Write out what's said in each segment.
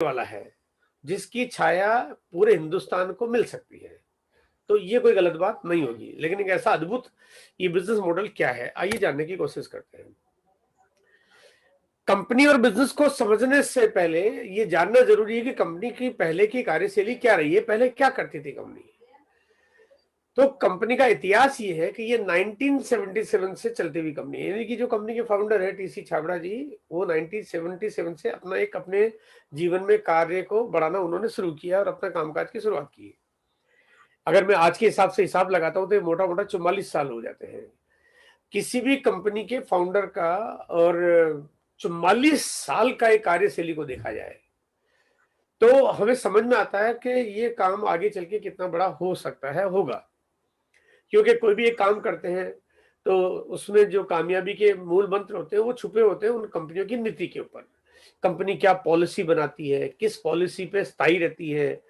वाला है, जिसकी छाया पूरे हिंदुस्तान को मिल सकती है। तो ये कोई गलत बात नहीं होगी, लेकिन एक ऐसा अद्भुत ये बिजनेस मॉडल क्या है, आइए जानने की कोशिश करते हैं। कंपनी और बिजनेस को समझने से पहले ये जानना जरूरी है कि कंपनी की पहले की कार्यशैली क्या रही है, पहले क्या करती थी कंपनी। तो कंपनी का इतिहास ये है कि ये 1977 से चलती हुई कंपनी है, यानी कि जो कंपनी के फाउंडर है टीसी छाबड़ा जी, वो 1977 से अपने जीवन में कार्य को बढ़ाना उन्होंने शुरू किया और अपना कामकाज की शुरुआत की। अगर मैं आज के हिसाब से हिसाब लगाता हूं तो मोटा मोटा 44 साल हो जाते हैं किसी भी कंपनी के फाउंडर का। और 44 साल का एक कार्यशैली को देखा जाए तो हमें समझ में आता है कि ये काम आगे चल के कितना बड़ा हो सकता है, होगा। क्योंकि कोई भी एक काम करते हैं तो उसमें जो कामयाबी के मूल मंत्र होते हैं वो छुपे होते हैं उन कंपनियों की नीति के ऊपर। कंपनी क्या पॉलिसी बनाती है, किस पॉलिसी पे स्थायी रहती है,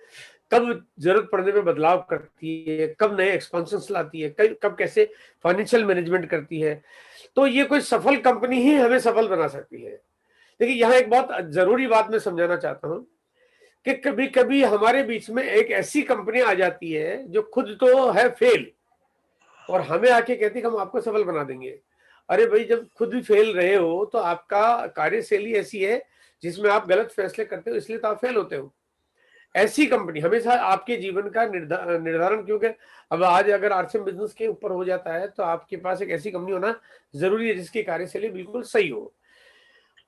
कब जरूरत पड़ने पे बदलाव करती है, कब नए एक्सपेंशन लाती है, कब कैसे फाइनेंशियल मैनेजमेंट करती है। तो ये कोई सफल कंपनी ही हमें सफल बना सकती है। देखिए यहाँ एक बहुत जरूरी बात मैं समझाना चाहता हूँ कि कभी कभी हमारे बीच में एक ऐसी कंपनी आ जाती है जो खुद तो है फेल और हमें आके कहती कि हम आपको सफल बना देंगे। अरे भाई, जब खुद भी फेल रहे हो तो आपका कार्यशैली ऐसी है जिसमें आप गलत फैसले करते हो, इसलिए तो आप फेल होते हो। ऐसी कंपनी हमेशा आपके जीवन का निर्धारण, क्योंकि अब आज अगर आरसीएम बिजनेस के ऊपर हो जाता है तो आपके पास एक ऐसी कंपनी होना जरूरी है जिसकी कार्यशैली बिल्कुल सही हो।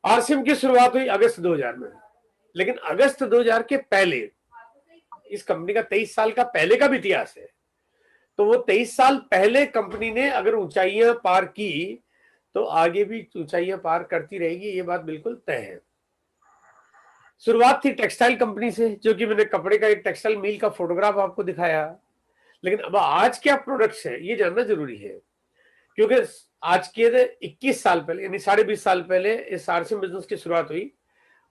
आरसीएम की शुरुआत हुई अगस्त 2000 में, लेकिन अगस्त 2000 के पहले इस कंपनी का 23 साल का पहले का भी इतिहास है। तो वो 23 साल पहले कंपनी ने अगर ऊंचाइयां पार की तो आगे भी ऊंचाइयां पार करती रहेगी, ये बात बिल्कुल तय है। शुरुआत थी टेक्सटाइल कंपनी से, जो कि मैंने कपड़े का एक टेक्सटाइल मिल का फोटोग्राफ आपको दिखाया। लेकिन अब आज क्या प्रोडक्ट्स है ये जानना जरूरी है, क्योंकि आज के 21 साल पहले यानी 20.5 साल पहले इस आरसीएम बिजनेस की शुरुआत हुई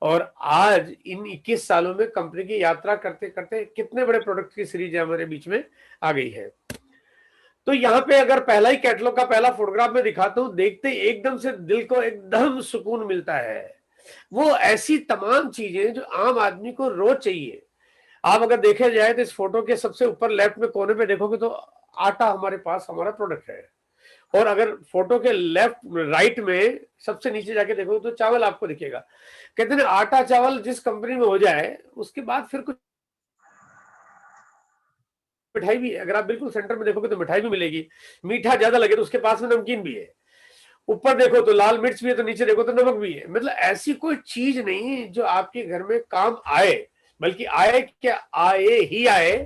और आज इन 21 सालों में कंपनी की यात्रा करते करते कितने बड़े प्रोडक्ट की सीरीज हमारे बीच में आ गई है। तो यहाँ पे अगर पहला ही कैटलॉग का पहला फोटोग्राफ में दिखाता हूं, देखते एकदम से दिल को एकदम सुकून मिलता है। वो ऐसी तमाम चीजें जो आम आदमी को रोज चाहिए। आप अगर देखे जाए तो इस फोटो के सबसे ऊपर लेफ्ट में कोने पे देखोगे तो आटा हमारे पास हमारा प्रोडक्ट है। और अगर फोटो के लेफ्ट राइट में सबसे नीचे जाके देखोगे तो चावल आपको दिखेगा। कहते हैं आटा चावल जिस कंपनी में हो जाए उसके बाद फिर कुछ मिठाई भी है। अगर आप बिल्कुल सेंटर में देखोगे तो मिठाई भी मिलेगी, मीठा ज्यादा लगे तो उसके पास में नमकीन भी है, ऊपर देखो तो लाल मिर्च भी है तो नीचे देखो तो नमक भी है। मतलब ऐसी कोई चीज नहीं जो आपके घर में काम आए, बल्कि आए क्या, आए ही आए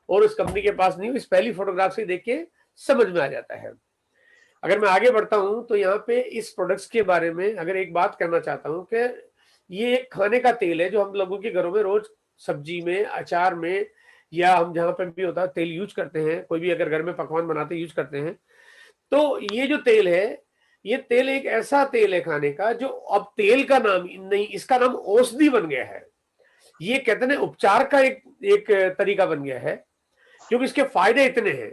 और उस कंपनी के पास नहीं हो। इस पहली फोटोग्राफ से देख के समझ में आ जाता है। अगर मैं आगे बढ़ता हूं तो यहाँ पे इस प्रोडक्ट्स के बारे में अगर एक बात करना चाहता हूँ कि ये एक खाने का तेल है जो हम लोगों के घरों में रोज सब्जी में, अचार में, या हम जहां पर भी होता है तेल यूज करते हैं, कोई भी अगर घर में पकवान बनाते यूज करते हैं। तो ये जो तेल है, ये तेल एक ऐसा तेल है खाने का जो अब तेल का नाम नहीं, इसका नाम औषधि बन गया है। ये कहते हैं उपचार का एक एक तरीका बन गया है, क्योंकि इसके फायदे इतने हैं।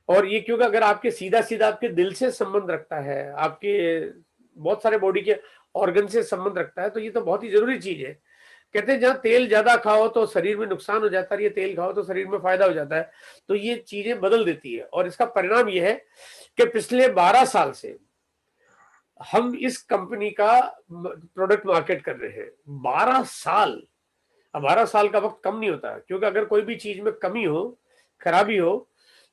और ये क्योंकि अगर आपके सीधा सीधा आपके दिल से संबंध रखता है, आपके बहुत सारे बॉडी के ऑर्गन से संबंध रखता है, तो ये तो बहुत ही जरूरी चीज है। कहते हैं जहां तेल ज्यादा खाओ तो शरीर में नुकसान हो जाता है, ये तेल खाओ तो शरीर में फायदा हो जाता है। तो ये चीजें बदल देती है और इसका परिणाम ये है कि पिछले 12 साल से हम इस कंपनी का प्रोडक्ट मार्केट कर रहे हैं। 12 साल। अब 12 साल का वक्त कम नहीं होता, क्योंकि अगर कोई भी चीज में कमी हो, खराबी हो,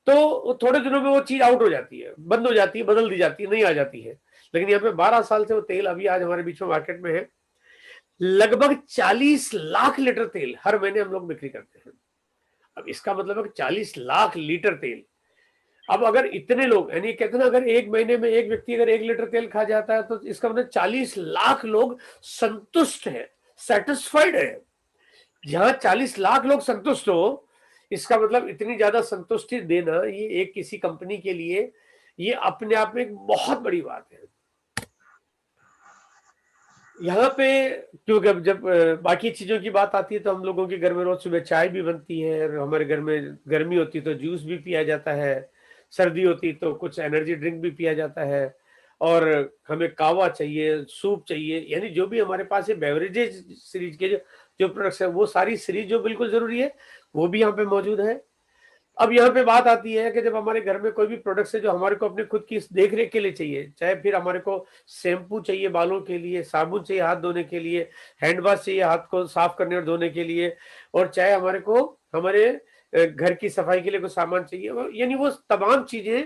तो थोड़े दिनों में वो चीज आउट हो जाती है, बंद हो जाती है, बदल दी जाती है, नहीं आ जाती है। लेकिन यहाँ पे 12 साल से वो तेल अभी आज हमारे बीच में मार्केट में है। लगभग 40 लाख लीटर तेल हर महीने हम लोग बिक्री करते हैं। अब इसका मतलब है कि 40 लाख लीटर तेल। अब अगर इतने लोग, यानी कहते हैं ना, अगर एक महीने में एक व्यक्ति अगर 1 लीटर तेल खा जाता है तो इसका मतलब 40 लाख लोग संतुष्ट है, सेटिस्फाइड है। जहां 40 लाख लोग संतुष्ट हो, इसका मतलब इतनी ज्यादा संतुष्टि देना ये एक किसी कंपनी के लिए ये अपने आप में एक बहुत बड़ी बात है। यहाँ पे क्योंकि अब जब बाकी चीजों की बात आती है तो हम लोगों के घर में रोज सुबह चाय भी बनती है, और हमारे घर में गर्मी होती है तो जूस भी पिया जाता है, सर्दी होती तो कुछ एनर्जी ड्रिंक भी पिया जाता है, और हमें कावा चाहिए, सूप चाहिए, यानी जो भी हमारे पास ये बेवरेजेस सीरीज के जो जो प्रोडक्ट्स है वो सारी सीरीज जो बिल्कुल जरूरी है वो भी यहाँ पे मौजूद है। अब यहाँ पे बात आती है कि जब हमारे घर में कोई भी प्रोडक्ट्स है जो हमारे को अपने खुद की देख रेख के लिए चाहिए, चाहे फिर हमारे को शैम्पू चाहिए बालों के लिए, साबुन चाहिए हाथ धोने के लिए, हैंड वॉश चाहिए हाथ को साफ करने और धोने के लिए, और चाहे हमारे को हमारे घर की सफाई के लिए कुछ सामान चाहिए, यानी वो तमाम चीजें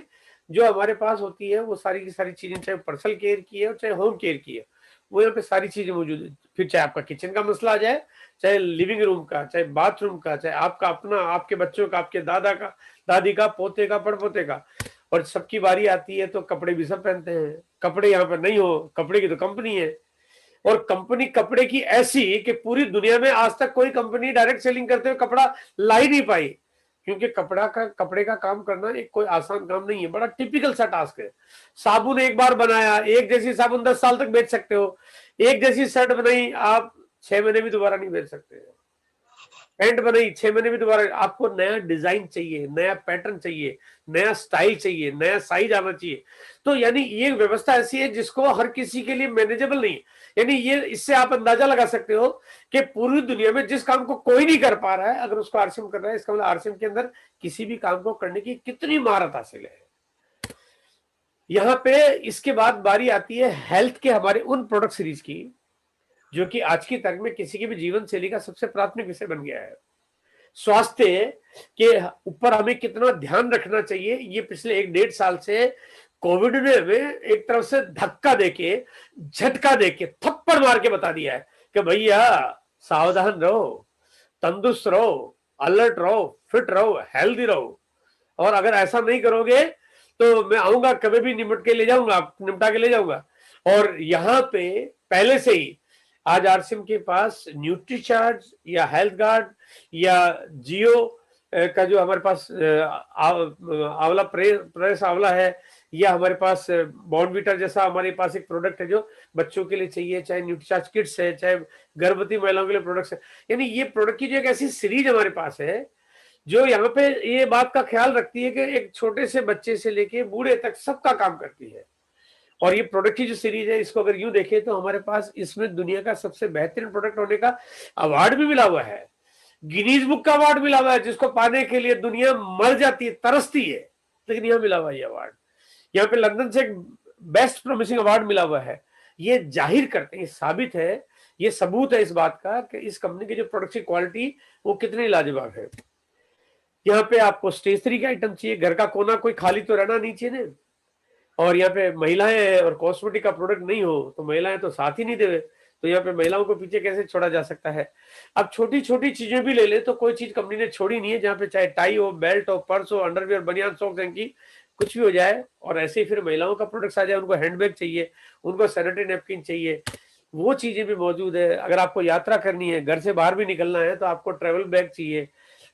जो हमारे पास होती है वो सारी की सारी चीजें, चाहे पर्सनल केयर की है और चाहे होम केयर की है, वो यहाँ पे सारी चीजें मौजूद है। फिर चाहे आपका किचन का मसला आ जाए, चाहे लिविंग रूम का, चाहे बाथरूम का, चाहे आपका अपना, आपके बच्चों का, आपके दादा का, दादी का, पोते का, पड़पोते का, और सबकी बारी आती है तो कपड़े भी सब पहनते हैं। कपड़े यहाँ पर नहीं हो, कपड़े की तो कंपनी है, और कंपनी कपड़े की ऐसी कि पूरी दुनिया में आज तक कोई कंपनी डायरेक्ट सेलिंग करते हुए कपड़ा ला ही नहीं पाई, क्योंकि कपड़े का काम करना एक कोई आसान काम नहीं है, बड़ा टिपिकल सा टास्क है। साबुन एक बार बनाया, एक जैसी साबुन 10 साल तक बेच सकते हो, एक जैसी शर्ट बनाई आप 6 महीने भी दोबारा नहीं बेच सकते। पैंट बनाई 6 महीने में दोबारा, आपको नया डिजाइन चाहिए, नया पैटर्न चाहिए, नया स्टाइल चाहिए, नया साइज आना चाहिए। तो यानी ये व्यवस्था ऐसी है जिसको हर किसी के लिए मैनेजेबल नहीं है। यानी ये, इससे आप अंदाजा लगा सकते हो कि पूरी दुनिया में जिस काम को कोई नहीं कर पा रहा है, अगर उसको आरसीएम कर रहा है, इसका मतलब आरसीएम के अंदर किसी भी काम को करने की कितनी महारत हासिल है। यहाँ पे इसके बाद बारी आती है हेल्थ के हमारे उन प्रोडक्ट सीरीज की जो कि आज की तारीख में किसी की भी जीवन शैली का सबसे प्राथमिक विषय बन गया है। स्वास्थ्य के ऊपर हमें कितना ध्यान रखना चाहिए, ये पिछले 1-1.5 साल से कोविड ने हमें एक तरफ से धक्का देके, झटका देके, थप्पड़ मार के बता दिया है कि भैया सावधान रहो, तंदुरुस्त रहो, अलर्ट रहो, फिट रहो, हेल्दी रहो, और अगर ऐसा नहीं करोगे तो मैं आऊंगा, कभी भी निपटा के ले जाऊंगा। और यहाँ पे पहले से ही आज आरसीएम के पास न्यूट्रीचार्ज या हेल्थ गार्ड या जियो का जो हमारे पास आंवला प्रेस आंवला है, या हमारे पास बॉर्नवीटा जैसा हमारे पास एक प्रोडक्ट है जो बच्चों के लिए चाहिए, चाहे न्यूट्रीचार्ज किट्स है, चाहे गर्भवती महिलाओं के लिए प्रोडक्ट्स है। यानी ये प्रोडक्ट की जो एक ऐसी सीरीज हमारे पास है जो यहाँ पे ये बात का ख्याल रखती है कि एक छोटे से बच्चे से लेके बूढ़े तक सबका काम करती है। और ये प्रोडक्ट की जो सीरीज है, इसको अगर यूं देखें तो हमारे पास इसमें दुनिया का सबसे बेहतरीन प्रोडक्ट होने का अवार्ड भी मिला हुआ है, गिनीज बुक का अवार्ड मिला हुआ है, जिसको पाने के लिए दुनिया मर जाती है, तरसती है, लेकिन यहाँ मिला हुआ है ये अवार्ड। यहाँ पे लंदन से एक बेस्ट प्रोमिसिंग अवार्ड मिला हुआ है। ये जाहिर करते हैं, साबित है, ये सबूत है इस बात का कि इस कंपनी की जो प्रोडक्ट की क्वालिटी वो कितनी लाजवाब है। यहाँ पे आपको स्टेशनरी के आइटम चाहिए, घर का कोना कोई खाली तो रहना नहीं चाहिए ना, और यहाँ पे महिलाएं हैं और कॉस्मेटिक का प्रोडक्ट नहीं हो तो महिलाएं तो साथ ही नहीं देवे, तो यहाँ पे महिलाओं को पीछे कैसे छोड़ा जा सकता है। अब छोटी छोटी चीजें भी ले ले तो कोई चीज कंपनी ने छोड़ी नहीं है, जहाँ पे चाहे टाई हो, बेल्ट हो, पर्स हो, अंडरवियर, बनियान, सॉक्स, हैंकी, कुछ भी हो जाए। और ऐसे ही फिर महिलाओं का प्रोडक्ट्स आ जाए, उनको हैंडबैग चाहिए, उनको सैनिटरी नैपकिन चाहिए, वो चीजें भी मौजूद है। अगर आपको यात्रा करनी है, घर से बाहर भी निकलना है तो आपको ट्रेवल बैग चाहिए,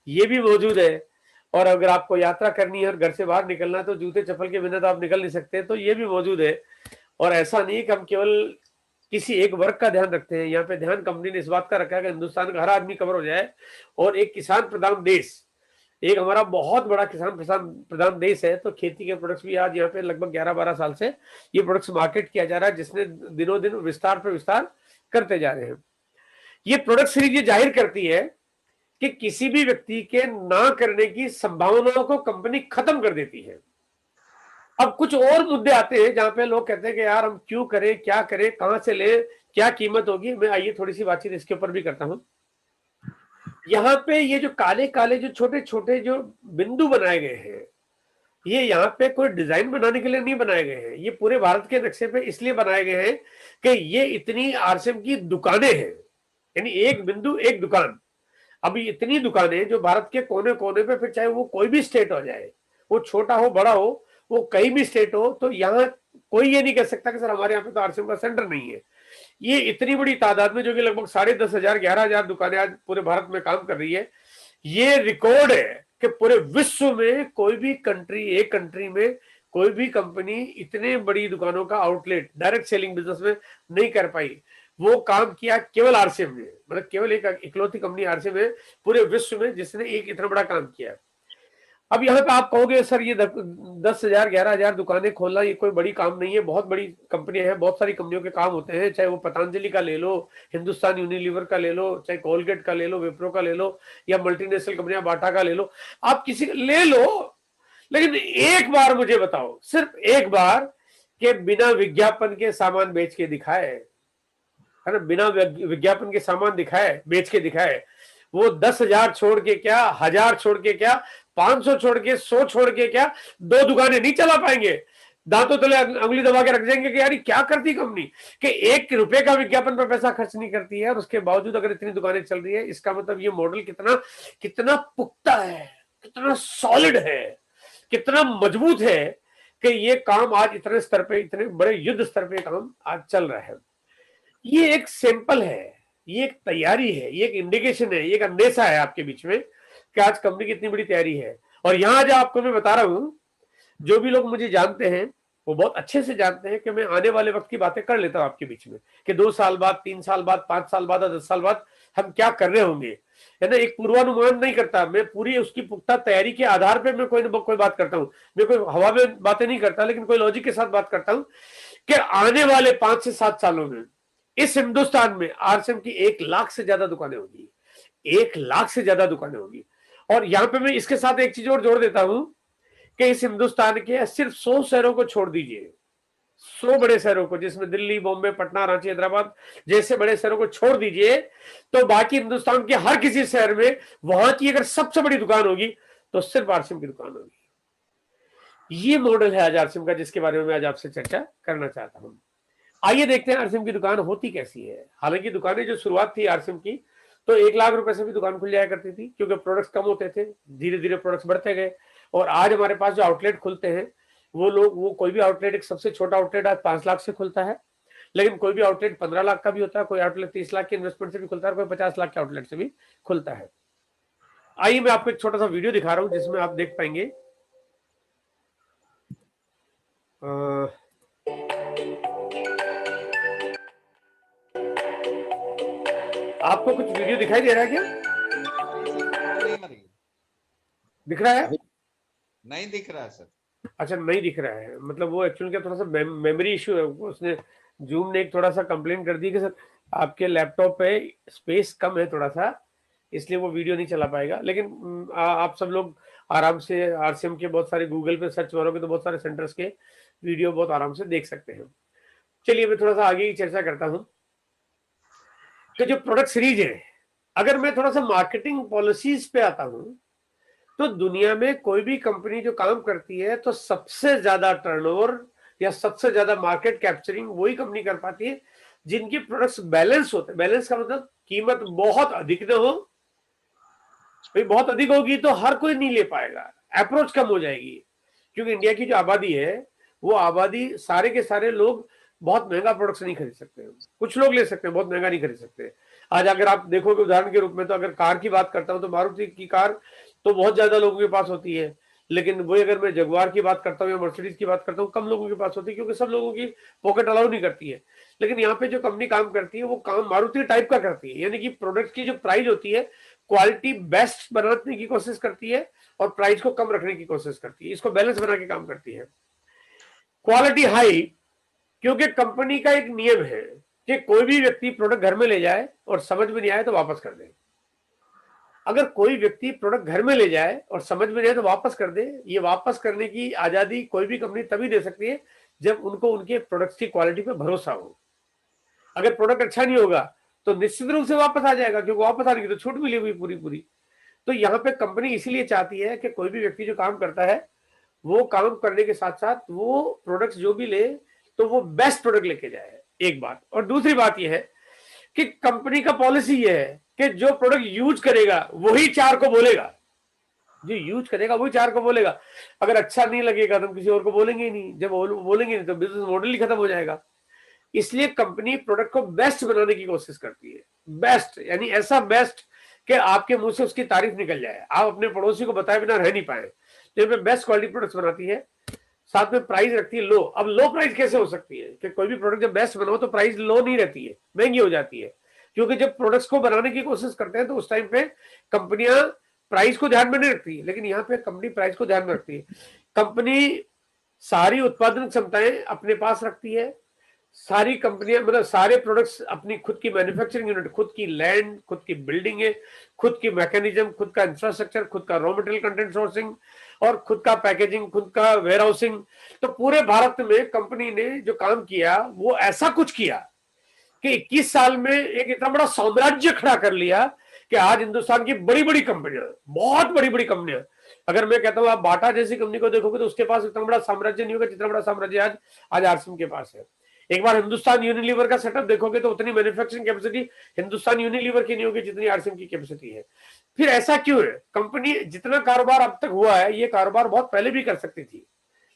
ये भी मौजूद है। और अगर आपको यात्रा करनी है और घर से बाहर निकलना है तो जूते चप्पल के बिना तो आप निकल नहीं सकते, तो ये भी मौजूद है। और ऐसा नहीं कि हम केवल किसी एक वर्ग का ध्यान रखते हैं, यहाँ पे ध्यान कंपनी ने इस बात का रखा है कि हिंदुस्तान का हर आदमी कवर हो जाए। और एक किसान प्रधान देश, एक हमारा बहुत बड़ा किसान प्रधान देश है, तो खेती के प्रोडक्ट्स भी आज यहाँ पे लगभग 11-12 साल से ये प्रोडक्ट्स मार्केट किया जा रहा है, जिसने दिनों दिन विस्तार पर विस्तार करते जा रहे हैं। ये प्रोडक्ट सीरीज ये जाहिर करती है कि किसी भी व्यक्ति के ना करने की संभावनाओं को कंपनी खत्म कर देती है। अब कुछ और मुद्दे आते हैं जहां पे लोग कहते हैं कि यार हम क्यों करें, क्या करें, कहां से ले, क्या कीमत होगी। मैं आइए थोड़ी सी बातचीत इसके ऊपर भी करता हूं। यहाँ पे ये जो काले काले जो छोटे छोटे जो बिंदु बनाए गए हैं, ये यहाँ पे कोई डिजाइन बनाने के लिए नहीं बनाए गए हैं, ये पूरे भारत के नक्शे पे इसलिए बनाए गए हैं कि ये इतनी आरसीएम की दुकानें हैं, यानी एक बिंदु एक दुकान। अभी इतनी दुकानें जो भारत के कोने कोने पे, फिर चाहे वो कोई भी स्टेट हो जाए, वो छोटा हो बड़ा हो, वो कहीं भी स्टेट हो, तो यहाँ कोई ये नहीं कह सकता कि सर हमारे यहाँ पे तो आरसीएम का सेंटर नहीं है। ये इतनी बड़ी तादाद में, जो कि लगभग 10,500 11,000 दुकानें आज पूरे भारत में काम कर रही है, ये रिकॉर्ड है कि पूरे विश्व में कोई भी कंट्री, एक कंट्री में कोई भी कंपनी इतने बड़ी दुकानों का आउटलेट डायरेक्ट सेलिंग बिजनेस में नहीं कर पाई। वो काम किया केवल आरसीएम ने, मतलब केवल एक इकलौती कंपनी आरसीएम है पूरे विश्व में जिसने एक इतना बड़ा काम किया। अब यहाँ पे आप कहोगे सर ये 10,000 11,000 दुकानें खोलना ये कोई बड़ी काम नहीं है, बहुत बड़ी कंपनियां हैं, बहुत सारी कंपनियों के काम होते हैं, चाहे वो पतंजलि का ले लो, हिंदुस्तान यूनिलीवर का ले लो, चाहे कोलगेट का ले लो, विप्रो का ले लो, या मल्टीनेशनल कंपनियां बाटा का ले लो, आप किसी का ले लो, लेकिन एक बार मुझे बताओ, सिर्फ एक बार, कि बिना विज्ञापन के सामान बेच के दिखाए, है ना, बिना विज्ञापन के सामान दिखाए, बेच के दिखाए, वो 10,000 छोड़ के क्या, 1,000 छोड़ के क्या, 500 छोड़ के, 100 छोड़ के क्या, 2 दुकानें नहीं चला पाएंगे, दांतों तले अंगुली दबा के रख देंगे कि यार क्या करती कंपनी कि 1 रुपए का विज्ञापन पर पैसा खर्च नहीं करती है, और उसके बावजूद अगर इतनी दुकानें चल रही है, इसका मतलब ये मॉडल कितना कितना पुख्ता है, कितना सॉलिड है, कितना मजबूत है, कि ये काम आज इतने स्तर पे, इतने बड़े युद्ध स्तर पे काम आज चल रहा है। ये एक सैंपल है, ये एक तैयारी है, ये एक इंडिकेशन है, ये एक अंदेशा है आपके बीच में कि आज कंपनी की इतनी बड़ी तैयारी है। और यहां जो आपको मैं बता रहा हूं, जो भी लोग मुझे जानते हैं वो बहुत अच्छे से जानते हैं कि मैं आने वाले वक्त की बातें कर लेता हूं आपके बीच में, कि 2 साल बाद, 3 साल बाद, 5 साल बाद, 10 साल बाद हम क्या कर रहे होंगे, है ना। एक पूर्वानुमान नहीं करता मैं, पूरी उसकी पुख्ता तैयारी के आधार पर मैं कोई बात करता हूं, मैं कोई हवा में बातें नहीं करता, लेकिन कोई लॉजिक के साथ बात करता हूं कि आने वाले 5 से 7 सालों में इस हिंदुस्तान में आरसीएम की 1 लाख से ज्यादा दुकानें होगी, 1 लाख से ज्यादा दुकानें होगी। और यहां पे मैं इसके साथ एक चीज और जोड़ देता हूं कि इस हिंदुस्तान के सिर्फ 100 शहरों को छोड़ दीजिए, 100 बड़े शहरों को, जिसमें दिल्ली, बॉम्बे, पटना, रांची, हैदराबाद जैसे बड़े शहरों को छोड़ दीजिए, तो बाकी हिंदुस्तान के हर किसी शहर में वहां की अगर सबसे बड़ी दुकान होगी तो सिर्फ आरसीएम की दुकान होगी। ये मॉडल है आज आरसीएम का, जिसके बारे में मैं आज आपसे चर्चा करना चाहता हूं। आइए देखते हैं आरसीएम की दुकान होती कैसी है। हालांकि दुकानें जो शुरुआत थी आरसीएम की, तो 1 लाख रुपए से भी दुकान खुल जाया करती थी, क्योंकि प्रोडक्ट्स कम होते थे, धीरे धीरे प्रोडक्ट्स बढ़ते गए। और आज हमारे पास जो आउटलेट खुलते हैं, वो कोई भी आउटलेट, एक सबसे छोटा आउटलेट आज 5 लाख से खुलता है, लेकिन कोई भी आउटलेट 15 लाख का भी होता है, कोई आउटलेट 30 लाख के इन्वेस्टमेंट से भी खुलता है, कोई 50 लाख के आउटलेट से भी खुलता है। आइए मैं आपको एक छोटा सा वीडियो दिखा रहा हूं, जिसमें आप देख पाएंगे आपको कुछ वीडियो दिखाई दे रहा है क्या? दिख रहा है? नहीं दिख रहा है सर। अच्छा, नहीं दिख रहा है, मतलब वो एक्चुअली क्या थोड़ा सा मेमोरी इश्यू है, उसने जूम ने एक थोड़ा सा कंप्लेन कर दी कि सर आपके लैपटॉप पे स्पेस कम है थोड़ा सा, इसलिए वो वीडियो नहीं चला पाएगा। लेकिन आप सब लोग आराम से आरसीएम के बहुत सारे गूगल पे सर्च मारोगे तो बहुत सारे सेंटर्स के वीडियो बहुत आराम से देख सकते हैं। चलिए मैं थोड़ा सा आगे की चर्चा करता हूँ कि जो प्रोडक्ट सीरीज है, अगर मैं थोड़ा सा मार्केटिंग पॉलिसीज पे आता हूं, तो दुनिया में कोई भी कंपनी जो काम करती है तो सबसे ज्यादा टर्नओवर या सबसे ज्यादा मार्केट कैप्चरिंग वही कंपनी कर पाती है जिनकी प्रोडक्ट्स बैलेंस होते हैं। बैलेंस का मतलब कीमत बहुत अधिक ना हो, भाई बहुत अधिक होगी तो हर कोई नहीं ले पाएगा, अप्रोच कम हो जाएगी, क्योंकि इंडिया की जो आबादी है वो आबादी सारे के सारे लोग बहुत महंगा प्रोडक्ट्स नहीं खरीद सकते। कुछ लोग ले सकते हैं, बहुत महंगा नहीं खरीद सकते। आज अगर आप देखोगे उदाहरण के रूप में, तो अगर कार की बात करता हूं तो मारुति की कार तो बहुत ज्यादा लोगों के पास होती है, लेकिन वही अगर मैं जगुआर की बात करता हूँ या मर्सिडीज की बात करता हूँ, कम लोगों के पास होती है, क्योंकि सब लोगों की पॉकेट अलाउ नहीं करती है। लेकिन यहाँ पे जो कंपनी काम करती है वो काम मारुति टाइप का करती है, यानी कि प्रोडक्ट की जो प्राइस होती है, क्वालिटी बेस्ट बनाने की कोशिश करती है और प्राइस को कम रखने की कोशिश करती है, इसको बैलेंस बना के काम करती है। क्वालिटी हाई, क्योंकि कंपनी का एक नियम है कि कोई भी व्यक्ति प्रोडक्ट घर में ले जाए और समझ में नहीं आए तो वापस कर दे। अगर कोई व्यक्ति प्रोडक्ट घर में ले जाए और समझ में नहीं आए तो वापस कर दे, ये वापस करने की आजादी कोई भी कंपनी तभी दे सकती है जब उनको उनके प्रोडक्ट्स की क्वालिटी पे भरोसा हो। अगर प्रोडक्ट अच्छा नहीं होगा तो निश्चित रूप से वापस आ जाएगा, क्योंकि वापस आने की तो छूट मिली हुई पूरी पूरी। तो यहाँ पे कंपनी इसीलिए चाहती है कि कोई भी व्यक्ति जो काम करता है वो काम करने के साथ साथ वो प्रोडक्ट्स जो भी ले तो वो बेस्ट प्रोडक्ट लेके जाए, एक बात। और दूसरी बात ये है कि कंपनी का पॉलिसी ये है कि जो प्रोडक्ट यूज करेगा वही 4 को बोलेगा, जो यूज करेगा वही 4 को बोलेगा। अगर अच्छा नहीं लगेगा तो हम किसी और को बोलेंगे ही नहीं, जब बोलेंगे नहीं तो बिजनेस मॉडल ही खत्म हो जाएगा। इसलिए कंपनी प्रोडक्ट को बेस्ट बनाने की कोशिश करती है, बेस्ट यानी ऐसा बेस्ट कि आपके मुंह से उसकी तारीफ निकल जाए, आप अपने पड़ोसी को बताए बिना रह नहीं पाए। तो बेस्ट क्वालिटी प्रोडक्ट्स बनाती है, साथ में प्राइस रखती है लो। अब लो प्राइस कैसे हो सकती है कि कोई भी प्रोडक्ट जब बेस्ट बनाओ तो प्राइस लो नहीं रहती है, महंगी हो जाती है, क्योंकि जब प्रोडक्ट्स को बनाने की कोशिश करते हैं तो उस टाइम पे कंपनियां प्राइस को ध्यान में नहीं रखती है, लेकिन यहाँ पे कंपनी प्राइस को ध्यान में रखती है। कंपनी सारी उत्पादन क्षमताएं अपने पास रखती है, सारी कंपनियां मतलब सारे प्रोडक्ट्स अपनी खुद की मैन्युफैक्चरिंग यूनिट, खुद की लैंड, खुद की बिल्डिंग है, खुद की मैकेनिज्म, खुद का इंफ्रास्ट्रक्चर, खुद का रॉ मटेरियल कंटेंट सोर्सिंग और खुद का पैकेजिंग, खुद का वेयर हाउसिंग। तो पूरे भारत में कंपनी ने जो काम किया वो ऐसा कुछ किया कि 21 साल में एक इतना बड़ा साम्राज्य खड़ा कर लिया कि आज हिंदुस्तान की बड़ी बड़ी कंपनियां, बहुत बड़ी बड़ी कंपनियां, अगर मैं कहता हूं आप बाटा जैसी कंपनी को देखोगे तो उसके पास इतना बड़ा साम्राज्य नहीं होगा जितना बड़ा साम्राज्य आज आरसीएम के पास है। एक बार हिंदुस्तान यूनिलीवर का सेटअप देखोगे तो उतनी मैन्युफैक्चरिंग कैपेसिटी हिंदुस्तान यूनिलीवर की नहीं होगी जितनी आरसीएम की कैपेसिटी है। फिर ऐसा क्यों है? कंपनी जितना कारोबार अब तक हुआ है ये कारोबार बहुत पहले भी कर सकती थी,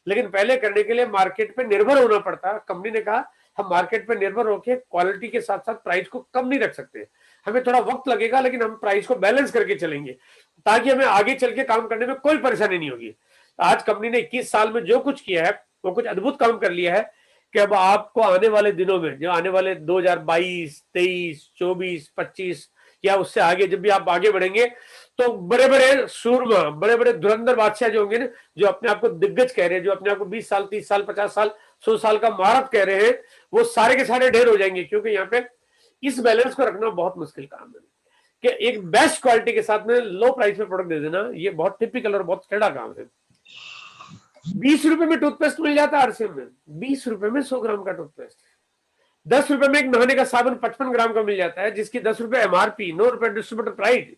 लेकिन पहले करने के लिए मार्केट पे निर्भर होना पड़ता। कंपनी ने कहा हम मार्केट पे निर्भर होकर क्वालिटी के साथ साथ प्राइस को कम नहीं रख सकते, हमें थोड़ा वक्त लगेगा लेकिन हम प्राइस को बैलेंस करके चलेंगे ताकि हमें आगे चल के काम करने में कोई परेशानी नहीं होगी। आज कंपनी ने 21 साल में जो कुछ किया है वो कुछ अद्भुत काम कर लिया है कि अब आपको आने वाले दिनों में, जो आने वाले 2022, 23, 24, 25 या उससे आगे जब भी आप आगे बढ़ेंगे तो बड़े बड़े सूरमा, बड़े बड़े धुरंधर बादशाह जो होंगे ना, जो अपने आप को दिग्गज कह रहे हैं, जो अपने आप को 20 साल, 30 साल, 50 साल, 100 साल का महारथ कह रहे हैं, वो सारे के सारे ढेर हो जाएंगे। क्योंकि यहाँ पे इस बैलेंस को रखना बहुत मुश्किल काम है कि एक बेस्ट क्वालिटी के साथ में लो प्राइस में प्रोडक्ट दे देना, ये बहुत टिपिकल और बहुत टेढ़ा काम है। 20 रुपए में टूथपेस्ट मिल जाता है आरसीएम में, 20 रुपए में 100 ग्राम का टूथपेस्ट। 10 रुपए में एक नहाने का साबुन 55 ग्राम का मिल जाता है जिसकी 10 रुपए एमआरपी, 9 रुपए डिस्ट्रीब्यूटर प्राइस,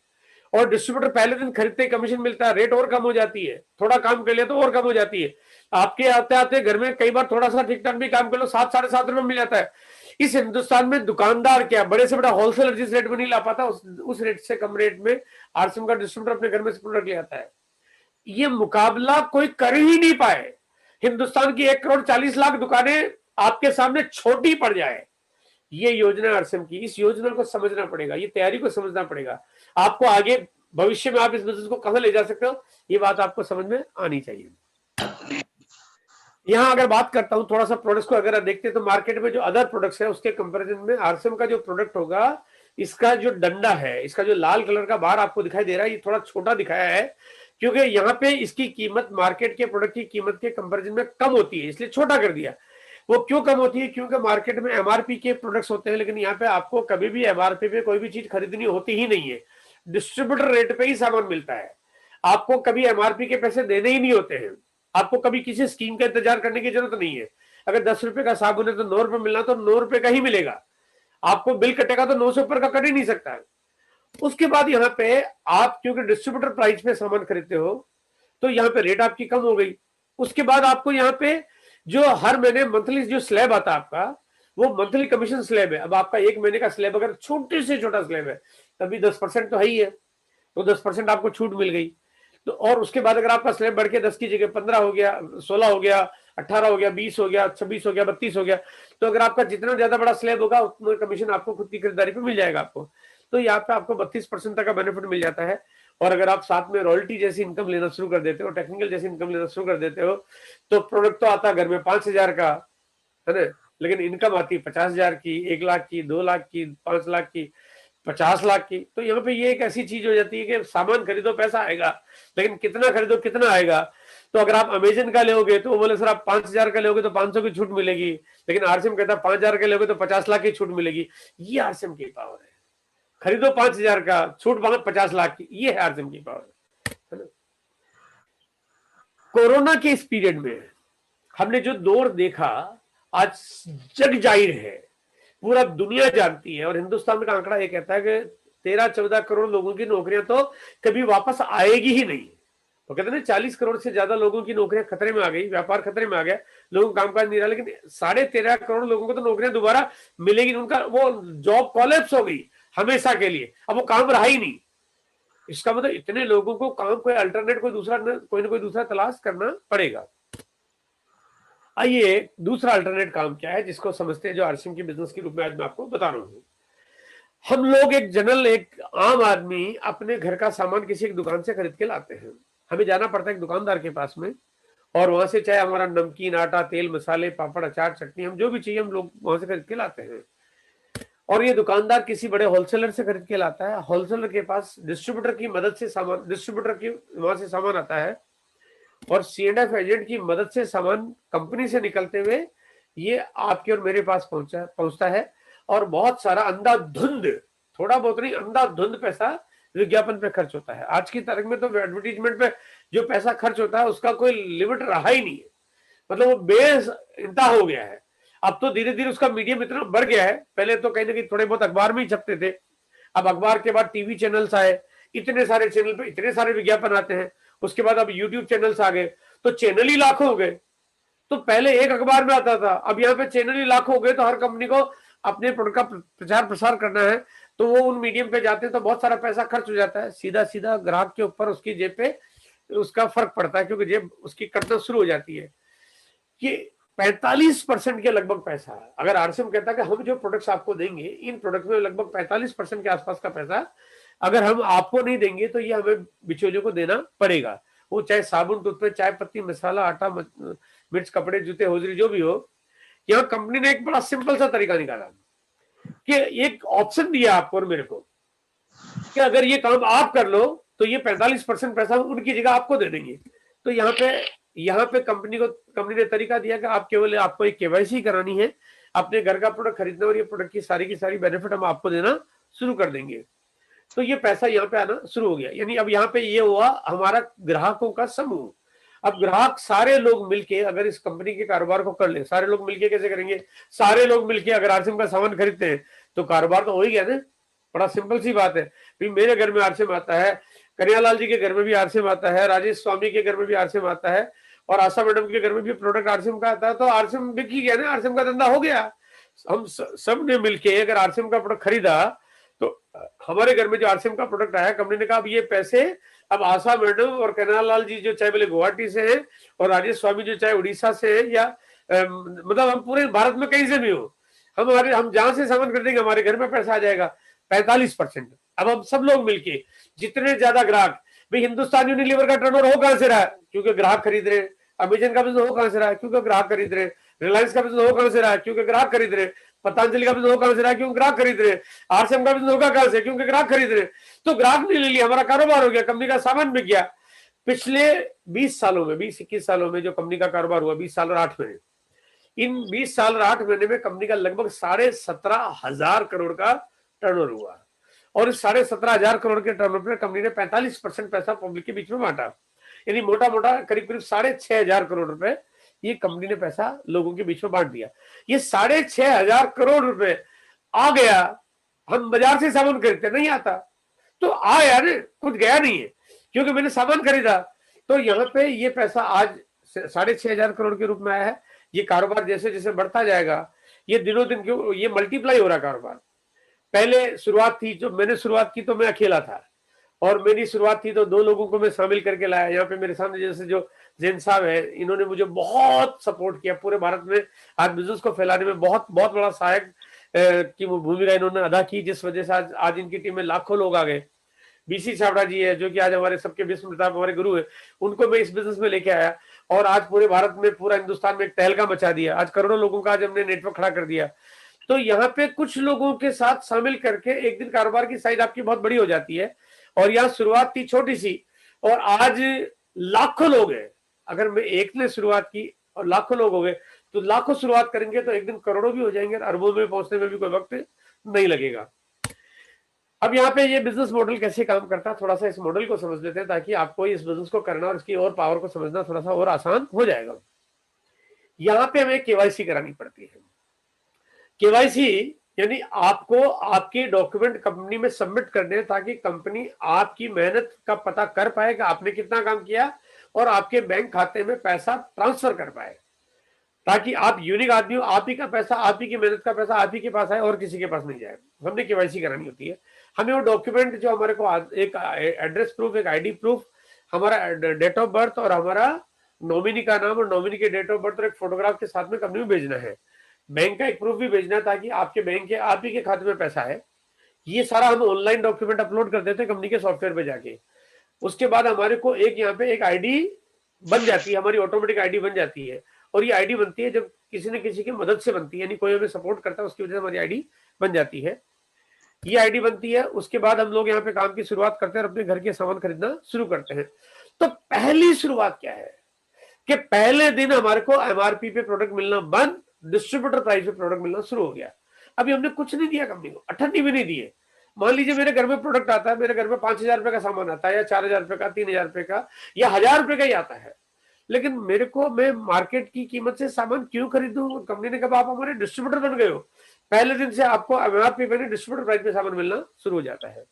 और डिस्ट्रीब्यूटर पहले दिन खरीदते ही कमीशन मिलता है, रेट और कम हो जाती है, थोड़ा काम कर लिया तो और कम हो जाती है। आपके आते आते घर में कई बार थोड़ा सा ठीक ठाक भी काम कर लो 7, 7.5 रुपए मिल जाता है। इस हिंदुस्तान में दुकानदार क्या बड़े से बड़ा होलसेलर जिस रेट में नहीं ला पाता उस रेट से कम रेट में आरसीएम का डिस्ट्रीब्यूटर अपने घर में से प्रोडक्ट ले आता है। ये मुकाबला कोई कर ही नहीं पाए। हिंदुस्तान की 1,40,00,000 दुकानें आपके सामने छोटी पड़ जाए, ये योजना आरसीएम की। इस योजना को समझना पड़ेगा, ये तैयारी को समझना पड़ेगा। आपको आगे भविष्य में आप इस बिजनेस को कहां ले जा सकते हो ये बात आपको समझ में आनी चाहिए। यहां अगर बात करता हूं थोड़ा सा प्रोडक्ट्स को अगर देखते हैं तो मार्केट में जो अदर प्रोडक्ट्स है उसके कंपैरिजन में आरसीएम का जो प्रोडक्ट होगा, इसका जो डंडा है, इसका जो लाल कलर का बार आपको दिखाई दे रहा है, ये थोड़ा छोटा दिखाया है क्योंकि यहाँ पे इसकी कीमत मार्केट के प्रोडक्ट की कीमत के कंपैरिजन में कम होती है, इसलिए छोटा कर दिया। वो क्यों कम होती है? क्योंकि मार्केट में एमआरपी के प्रोडक्ट्स होते हैं, लेकिन यहाँ पे आपको कभी भी एमआरपी पे कोई भी चीज खरीदनी होती ही नहीं है, डिस्ट्रीब्यूटर रेट पे ही सामान मिलता है। आपको कभी एमआरपी के पैसे देने ही नहीं होते हैं, आपको कभी किसी स्कीम का इंतजार करने की जरूरत नहीं है। अगर 10 रुपए का साबुन है तो 9 रुपए मिलना तो 9 रुपए का ही मिलेगा, आपको बिल कटेगा तो 9 से ऊपर का कट ही नहीं सकता है। उसके बाद यहाँ पे आप क्योंकि डिस्ट्रीब्यूटर प्राइस पे सामान खरीदते हो तो यहाँ पे रेट आपकी कम हो गई। उसके बाद आपको यहाँ पे जो हर महीने मंथली जो स्लैब आता है आपका, वो मंथली कमीशन स्लैब है। अब आपका एक महीने का स्लैब अगर छोटे से छोटा स्लैब है तभी 10% तो है ही है, तो 10% आपको छूट मिल गई। तो और उसके बाद अगर आपका स्लैब बढ़ के 10 की जगह 15 हो गया, 16 हो गया, 18 हो गया, 20 हो गया, 26 हो गया, 32 हो गया, तो अगर आपका जितना ज्यादा बड़ा स्लैब होगा उतना कमीशन आपको खुद की खरीदारी पे मिल जाएगा आपको। तो यहाँ पे आपको 32% तक का बेनिफिट मिल जाता है। और अगर आप साथ में रॉयल्टी जैसी इनकम लेना शुरू कर देते हो, टेक्निकल जैसी इनकम लेना शुरू कर देते हो, तो प्रोडक्ट तो आता घर में 5,000 का है ना, लेकिन इनकम आती 50,000 की, 1 लाख की, 2 लाख की, 5 लाख की, 50 लाख की। तो यहाँ पे ये एक ऐसी चीज हो जाती है कि सामान खरीदो पैसा आएगा, लेकिन कितना खरीदो कितना आएगा। तो अगर आप अमेजन का लोगे तो वो बोले सर आप 5,000 का लोगे तो 500 की छूट मिलेगी, लेकिन आरसीएम कहता है 5,000 का लोगे तो 50 लाख की छूट मिलेगी। ये आरसीएम की पावर है, खरीदो 5,000 का, छूट मांगो 50 लाख की, ये है आरसीएम की पावर, है ना। कोरोना के इस पीरियड में हमने जो दौर देखा, आज जग जाहिर है, पूरा दुनिया जानती है, और हिंदुस्तान का आंकड़ा ये कहता है कि 13-14 करोड़ लोगों की नौकरियां तो कभी वापस आएगी ही नहीं। तो कहते हैं 40 करोड़ से ज्यादा लोगों की नौकरियां खतरे में आ गई, व्यापार खतरे में आ गया, लोगों का कामकाज नहीं रहा, लेकिन 13.5 करोड़ लोगों को तो नौकरियां दोबारा मिलेगी, उनका वो जॉब कॉलेप्स हो गई हमेशा के लिए, अब वो काम रहा ही नहीं। इसका मतलब इतने लोगों को काम कोई अल्टरनेट कोई ना कोई दूसरा तलाश करना पड़ेगा। आइए दूसरा अल्टरनेट काम क्या है जिसको समझते हैं, जो आरसीएम की बिजनेस के रूप में आज मैं आपको बता रहा हूं। हम लोग एक जनरल, एक आम आदमी अपने घर का सामान किसी एक दुकान से खरीद के लाते हैं, हमें जाना पड़ता है एक दुकानदार के पास में, और वहां से चाहे हमारा नमकीन, आटा, तेल, मसाले, पापड़, अचार, चटनी, हम जो भी चाहिए हम लोग वहां से खरीद के लाते हैं। और ये दुकानदार किसी बड़े होलसेलर से खरीद के लाता है, होलसेलर के पास डिस्ट्रीब्यूटर की मदद से सामान, डिस्ट्रीब्यूटर की वहां से सामान आता है, और C&F एजेंट की मदद से सामान कंपनी से निकलते हुए ये आपके और मेरे पास पहुंचता है। और बहुत सारा अंधाधुंध, थोड़ा बहुत नहीं, अंधाधुंध पैसा विज्ञापन पे खर्च होता है। आज की तारीख में तो एडवर्टीजमेंट पे जो पैसा खर्च होता है उसका कोई लिमिट रहा ही नहीं है, मतलब वो बेस इंतहा हो गया है। अब तो धीरे धीरे उसका मीडियम इतना बढ़ गया है, पहले तो कहीं ना कहीं थोड़े बहुत अखबार में ही छपते थे, अब अखबार के बाद टीवी चैनल्स आए, इतने सारे चैनल पे इतने सारे विज्ञापन आते हैं, उसके बाद अब यूट्यूब चैनल्स आ गए, तो चैनल ही लाखों हो गए। तो पहले एक अखबार में आता था, अब यहाँ पे चैनल ही लाखों हो गए, तो हर कंपनी को अपने प्रोडक्ट का प्रचार प्रसार करना है, तो वो उन मीडियम पे जाते हैं, तो बहुत सारा पैसा खर्च हो जाता है, सीधा सीधा ग्राहक के ऊपर, उसकी जेब पे उसका फर्क पड़ता है, क्योंकि जेब उसकी कटना शुरू हो जाती है। कि 45% के लगभग पैसा है। अगर आरसीएम कहता है कि हम जो प्रोडक्ट्स आपको देंगे, इन प्रोडक्ट में लगभग 45% के आसपास का पैसा अगर हम आपको नहीं देंगे तो ये हमें बिचौलियों को देना पड़ेगा, वो चाहे साबुन, टूथपेस्ट, चाय पत्ती, मसाला, आटा, मिर्च, कपड़े, जूते, होजरी, जो भी हो। यहाँ कंपनी ने एक बड़ा सिंपल सा तरीका निकाला कि एक ऑप्शन दिया आपको और मेरे को कि अगर ये काम आप कर लो तो ये 45% पैसा उनकी जगह आपको दे देंगे। तो यहाँ पे कंपनी ने तरीका दिया कि आप केवल, आपको एक केवाईसी करानी है, अपने घर का प्रोडक्ट खरीदना, और ये प्रोडक्ट की सारी बेनिफिट हम आपको देना शुरू कर देंगे। तो ये पैसा यहाँ पे आना शुरू हो गया। यानी अब यहाँ पे ये हुआ हमारा ग्राहकों का समूह। अब ग्राहक सारे लोग मिलके अगर इस कंपनी के कारोबार को कर ले, सारे लोग मिलके कैसे करेंगे? सारे लोग मिलके अगर आरसीएम का सामान खरीदते हैं तो कारोबार तो हो ही गया ना। बड़ा सिंपल सी बात है, भाई मेरे घर में आरसीएम आता है, कन्हैयालाल जी के घर में भी आरसीएम आता है, राजेश स्वामी के घर में भी आरसीएम आता है, और आशा मैडम के घर में भी प्रोडक्ट आरसीएम का आता है, तो आरसीएम बिक ही गया ना, आरसीएम का धंधा हो गया। हम सब ने मिलके अगर आरसीएम का प्रोडक्ट खरीदा तो हमारे घर में जो आरसीएम का प्रोडक्ट आया, कंपनी ने कहा अब ये पैसे अब आशा मैडम और कन्हैयालाल जी जो चाहे बोले गुवाहाटी से हैं, और राजेश स्वामी जो चाहे उड़ीसा से है, या मतलब हम पूरे भारत में कहीं से भी हो, हम जहां से सामान खरीदेंगे हमारे घर में पैसा आ जाएगा 45%। अब हम सब लोग मिलके जितने ज्यादा ग्राहक, भाई हिंदुस्तान यूनिलीवर का टर्नओवर हो कहां से रहा है? क्योंकि ग्राहक खरीद रहे हैं। अमेजन का बिजनेस हो कहां से रहा है? क्योंकि ग्राहक खरीद रहे हैं। रिलायंस का बिजनेस हो कहां से रहा है? क्योंकि ग्राहक खरीद रहे हैं। पतंजलि का बिजनेस हो कहां से रहा है? क्योंकि ग्राहक खरीद रहे हैं। आरसीएम का बिजनेस होगा कहां से? क्योंकि ग्राहक खरीद रहे हैं। तो ग्राहक ने ले लिया, हमारा कारोबार हो गया, कंपनी का सामान बिक गया। पिछले 20 सालों में, 20-21 सालों में जो कंपनी का कारोबार हुआ, 20 साल और 8 महीने, इन 20 साल और 8 महीने में कंपनी का लगभग 17,500 करोड़ का टर्नओवर हुआ। और इस 17,500 करोड़ के टर्नओवर में कंपनी ने 45% पैसा पब्लिक के बीच में बांटा। यानी मोटा मोटा करीब करीब 6,500 करोड़ रुपए ये कंपनी ने पैसा लोगों के बीच में बांट दिया। ये 6,500 करोड़ रुपए आ गया। हम बाजार से सामान खरीदते नहीं आता, तो आया ना, कुछ गया नहीं है, क्योंकि मैंने सामान खरीदा। तो यहाँ पे ये पैसा आज 6,500 करोड़ के रूप में आया है। ये कारोबार जैसे जैसे बढ़ता जाएगा, ये दिनों दिन क्यों ये मल्टीप्लाई हो रहा कारोबार। पहले शुरुआत थी, जो मैंने शुरुआत की तो मैं अकेला था, और मेरी शुरुआत थी तो 2 लोगों को मैं शामिल करके लाया। यहाँ पे मेरे सामने जैसे जो जैन साहब है, इन्होंने मुझे बहुत सपोर्ट किया, पूरे भारत में आज बिजनेस को फैलाने में बहुत बहुत बड़ा सहायक की भूमिका इन्होंने अदा की, जिस वजह से आज इनकी टीम में लाखों लोग आ गए। बीसी छाबड़ा जी है, जो कि आज हमारे सबके विश्व प्रताप हमारे गुरु है, उनको मैं इस बिजनेस में लेके आया, और आज पूरे भारत में, पूरा हिंदुस्तान में एक तहलका मचा दिया। आज करोड़ों लोगों का आज हमने नेटवर्क खड़ा कर दिया। तो यहाँ पे कुछ लोगों के साथ शामिल करके एक दिन कारोबार की साइज आपकी बहुत बड़ी हो जाती है। और यहाँ शुरुआत थी छोटी सी, और आज लाखों लोग हैं। अगर मैं एक ने शुरुआत की और लाखों लोग हो गए, तो लाखों शुरुआत करेंगे तो एक दिन करोड़ों भी हो जाएंगे, अरबों में पहुंचने में भी कोई वक्त नहीं लगेगा। अब यहाँ पे ये बिजनेस मॉडल कैसे काम करता है, थोड़ा सा इस मॉडल को समझ लेते हैं, ताकि आपको इस बिजनेस को करना और इसकी और पावर को समझना थोड़ा सा और आसान हो जाएगा। यहाँ पे हमें केवाईसी करानी पड़ती है। केवाईसी यानी आपको आपके डॉक्यूमेंट कंपनी में सबमिट करने हैं, ताकि कंपनी आपकी मेहनत का पता कर पाए कि आपने कितना काम किया, और आपके बैंक खाते में पैसा ट्रांसफर कर पाए, ताकि आप यूनिक आदमी हो, आप ही का पैसा, आप ही की मेहनत का पैसा आप ही के पास आए और किसी के पास नहीं जाए। हमने केवाईसी करानी होती है। हमें वो डॉक्यूमेंट जो हमारे को एक एड्रेस प्रूफ, एक आईडी प्रूफ, हमारा डेट ऑफ बर्थ और हमारा नॉमिनी का नाम और नॉमिनी के डेट ऑफ बर्थ और एक फोटोग्राफ के साथ में कंपनी में भेजना है। बैंक का एक प्रूफ भी भेजना, ताकि आपके बैंक के आप ही के खाते में पैसा है। ये सारा हम ऑनलाइन डॉक्यूमेंट अपलोड कर देते हैं कंपनी के सॉफ्टवेयर पे जाके। उसके बाद हमारे को एक यहाँ पे एक आईडी बन जाती है, हमारी ऑटोमेटिक आईडी बन जाती है। और ये आईडी बनती है जब किसी न किसी की मदद से बनती है, यानी कोई हमें सपोर्ट करता है, उसकी वजह से हमारी आईडी बन जाती है, ये आईडी बनती है। उसके बाद हम लोग यहाँ पे काम की शुरुआत करते हैं और अपने घर के सामान खरीदना शुरू करते हैं। तो पहली शुरुआत क्या है कि पहले दिन हमारे को एमआरपी पे प्रोडक्ट मिलना बंद, डिस्ट्रीब्यूटर प्राइस पे प्रोडक्ट मिलना शुरू हो गया। अभी हमने कुछ नहीं दिया कंपनी को, अठन्नी भी नहीं दिए। मान लीजिए मेरे घर में प्रोडक्ट आता है, मेरे घर में 5,000 रुपए का सामान आता है, या 4,000 रुपए का, 3,000 रुपए का, या 1,000 रुपए का ही आता है, लेकिन मेरे को, मैं मार्केट की कीमत से सामान क्यों खरीदूं? कंपनी ने कहा आप हमारे डिस्ट्रीब्यूटर बन गए हो, पहले दिन से आपको एमआरपी पे डिस्ट्रीब्यूटर प्राइस पे सामान मिलना शुरू हो जाता है।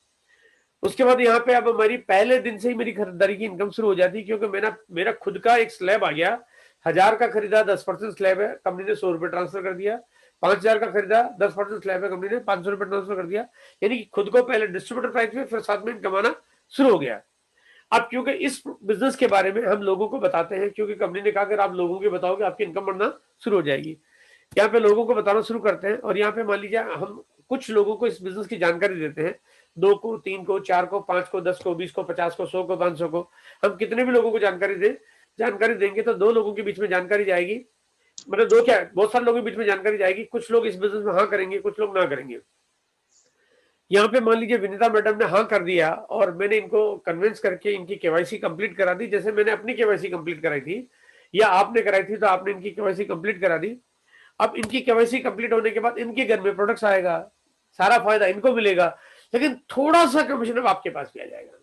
उसके बाद यहाँ पे अब हमारी पहले दिन से ही मेरी खरीदारी की इनकम शुरू हो जाती है, क्योंकि मेरा खुद का एक स्लैब आ गया। 1,000 का खरीदा, 10% स्लैब है, कंपनी ने 100 रुपए ट्रांसफर कर दिया। 5,000 का खरीदा, 10% स्लैब है, कंपनी ने 500 रुपए ट्रांसफर कर दिया। यानी कि खुद को पहले डिस्ट्रीब्यूटर प्राइस पे, फिर साथ में इनकम आना शुरू हो गया। अब क्योंकि इस बिजनेस के बारे में हम लोगों को बताते हैं, क्योंकि कंपनी ने कहा अगर आप लोगों को बताओगे आपकी इनकम बढ़ना शुरू हो जाएगी। यहाँ पे लोगों को बताना शुरू करते हैं, और यहाँ पे मान लीजिए हम कुछ लोगों को इस बिजनेस की जानकारी देते हैं, 2 को, 3 को, 4 को, 5 को, 10 को, 20 को, 50 को, 100 को, 500 को, हम कितने भी लोगों को जानकारी देंगे तो 2 लोगों के बीच में जानकारी जाएगी, मतलब 2 क्या, बहुत सारे लोगों के बीच में जानकारी जाएगी। कुछ लोग इस बिजनेस में हाँ करेंगे, कुछ लोग ना करेंगे। यहाँ पे मान लीजिए विनीता मैडम ने हाँ कर दिया, और मैंने इनको कन्विंस करके इनकी केवाईसी कंप्लीट करा दी, जैसे मैंने अपनी केवाईसी कंप्लीट कराई थी, या आपने कराई थी, तो आपने इनकी केवाईसी कंप्लीट करा दी। अब इनकी केवाईसी कंप्लीट होने के बाद इनके घर में प्रोडक्ट्स आएगा, सारा फायदा इनको मिलेगा, लेकिन थोड़ा सा कमीशन अब आपके पास भी आ जाएगा,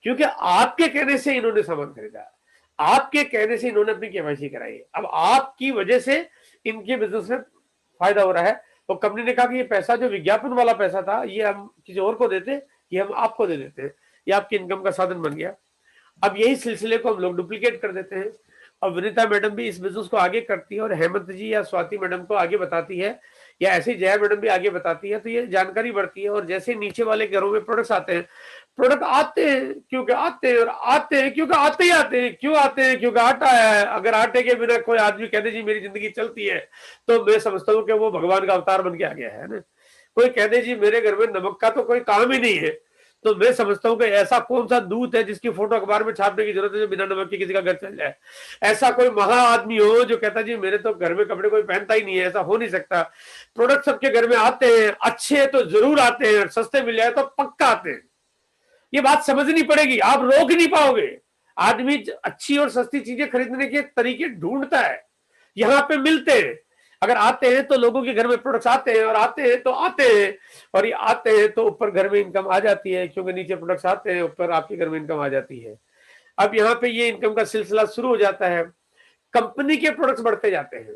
क्योंकि आपके कहने से इन्होंने सामान खरीदा, आपके कहने से इन्होंने अपनी केवाईसी कराई, अब आपकी वजह से इनके बिजनेस में फायदा हो रहा है। तो कंपनी ने कहा कि ये पैसा जो विज्ञापन वाला पैसा था, ये हम किसी और को देते, ये हम आपको दे देते हैं, ये आपकी इनकम का साधन बन गया। अब यही सिलसिले को हम लोग डुप्लीकेट कर देते हैं, और विनीता मैडम भी इस बिजनेस को आगे करती है, और हेमंत जी या स्वाति मैडम को आगे बताती है, या ऐसे जया मैडम भी आगे बताती है, तो ये जानकारी बढ़ती है। और जैसे नीचे वाले घरों में प्रोडक्ट्स आते हैं, प्रोडक्ट आते हैं क्योंकि आते हैं, और आते हैं क्योंकि आते ही आते हैं। क्यों आते हैं? क्योंकि आटा है। अगर आटे के बिना कोई आदमी कहते जी मेरी जिंदगी चलती है, तो मैं समझता हूँ कि वो भगवान का अवतार बन के आ गया है ना। कोई कहते जी मेरे घर में नमक का तो कोई काम ही नहीं है, तो मैं समझता हूँ कि ऐसा कौन सा दूध है जिसकी फोटो अखबार में छापने की जरूरत है जो बिना नमक के किसी का घर चल जाए। ऐसा कोई महा आदमी हो जो कहता जी मेरे तो घर में कपड़े कोई पहनता ही नहीं है, ऐसा हो नहीं सकता। प्रोडक्ट सबके घर में आते हैं, अच्छे तो जरूर आते हैं, सस्ते मिल जाए तो पक्का आते हैं। ये बात समझनी पड़ेगी, आप रोक नहीं पाओगे। आदमी अच्छी और सस्ती चीजें खरीदने के तरीके ढूंढता है, यहाँ पे मिलते हैं। अगर आते हैं तो लोगों के घर में प्रोडक्ट्स आते हैं, और आते हैं तो आते हैं, और ये आते हैं तो ऊपर घर में इनकम आ जाती है, क्योंकि नीचे प्रोडक्ट्स आते हैं, ऊपर आपके घर में इनकम आ जाती है। अब यहाँ पे ये इनकम का सिलसिला शुरू हो जाता है। कंपनी के प्रोडक्ट्स बढ़ते जाते हैं,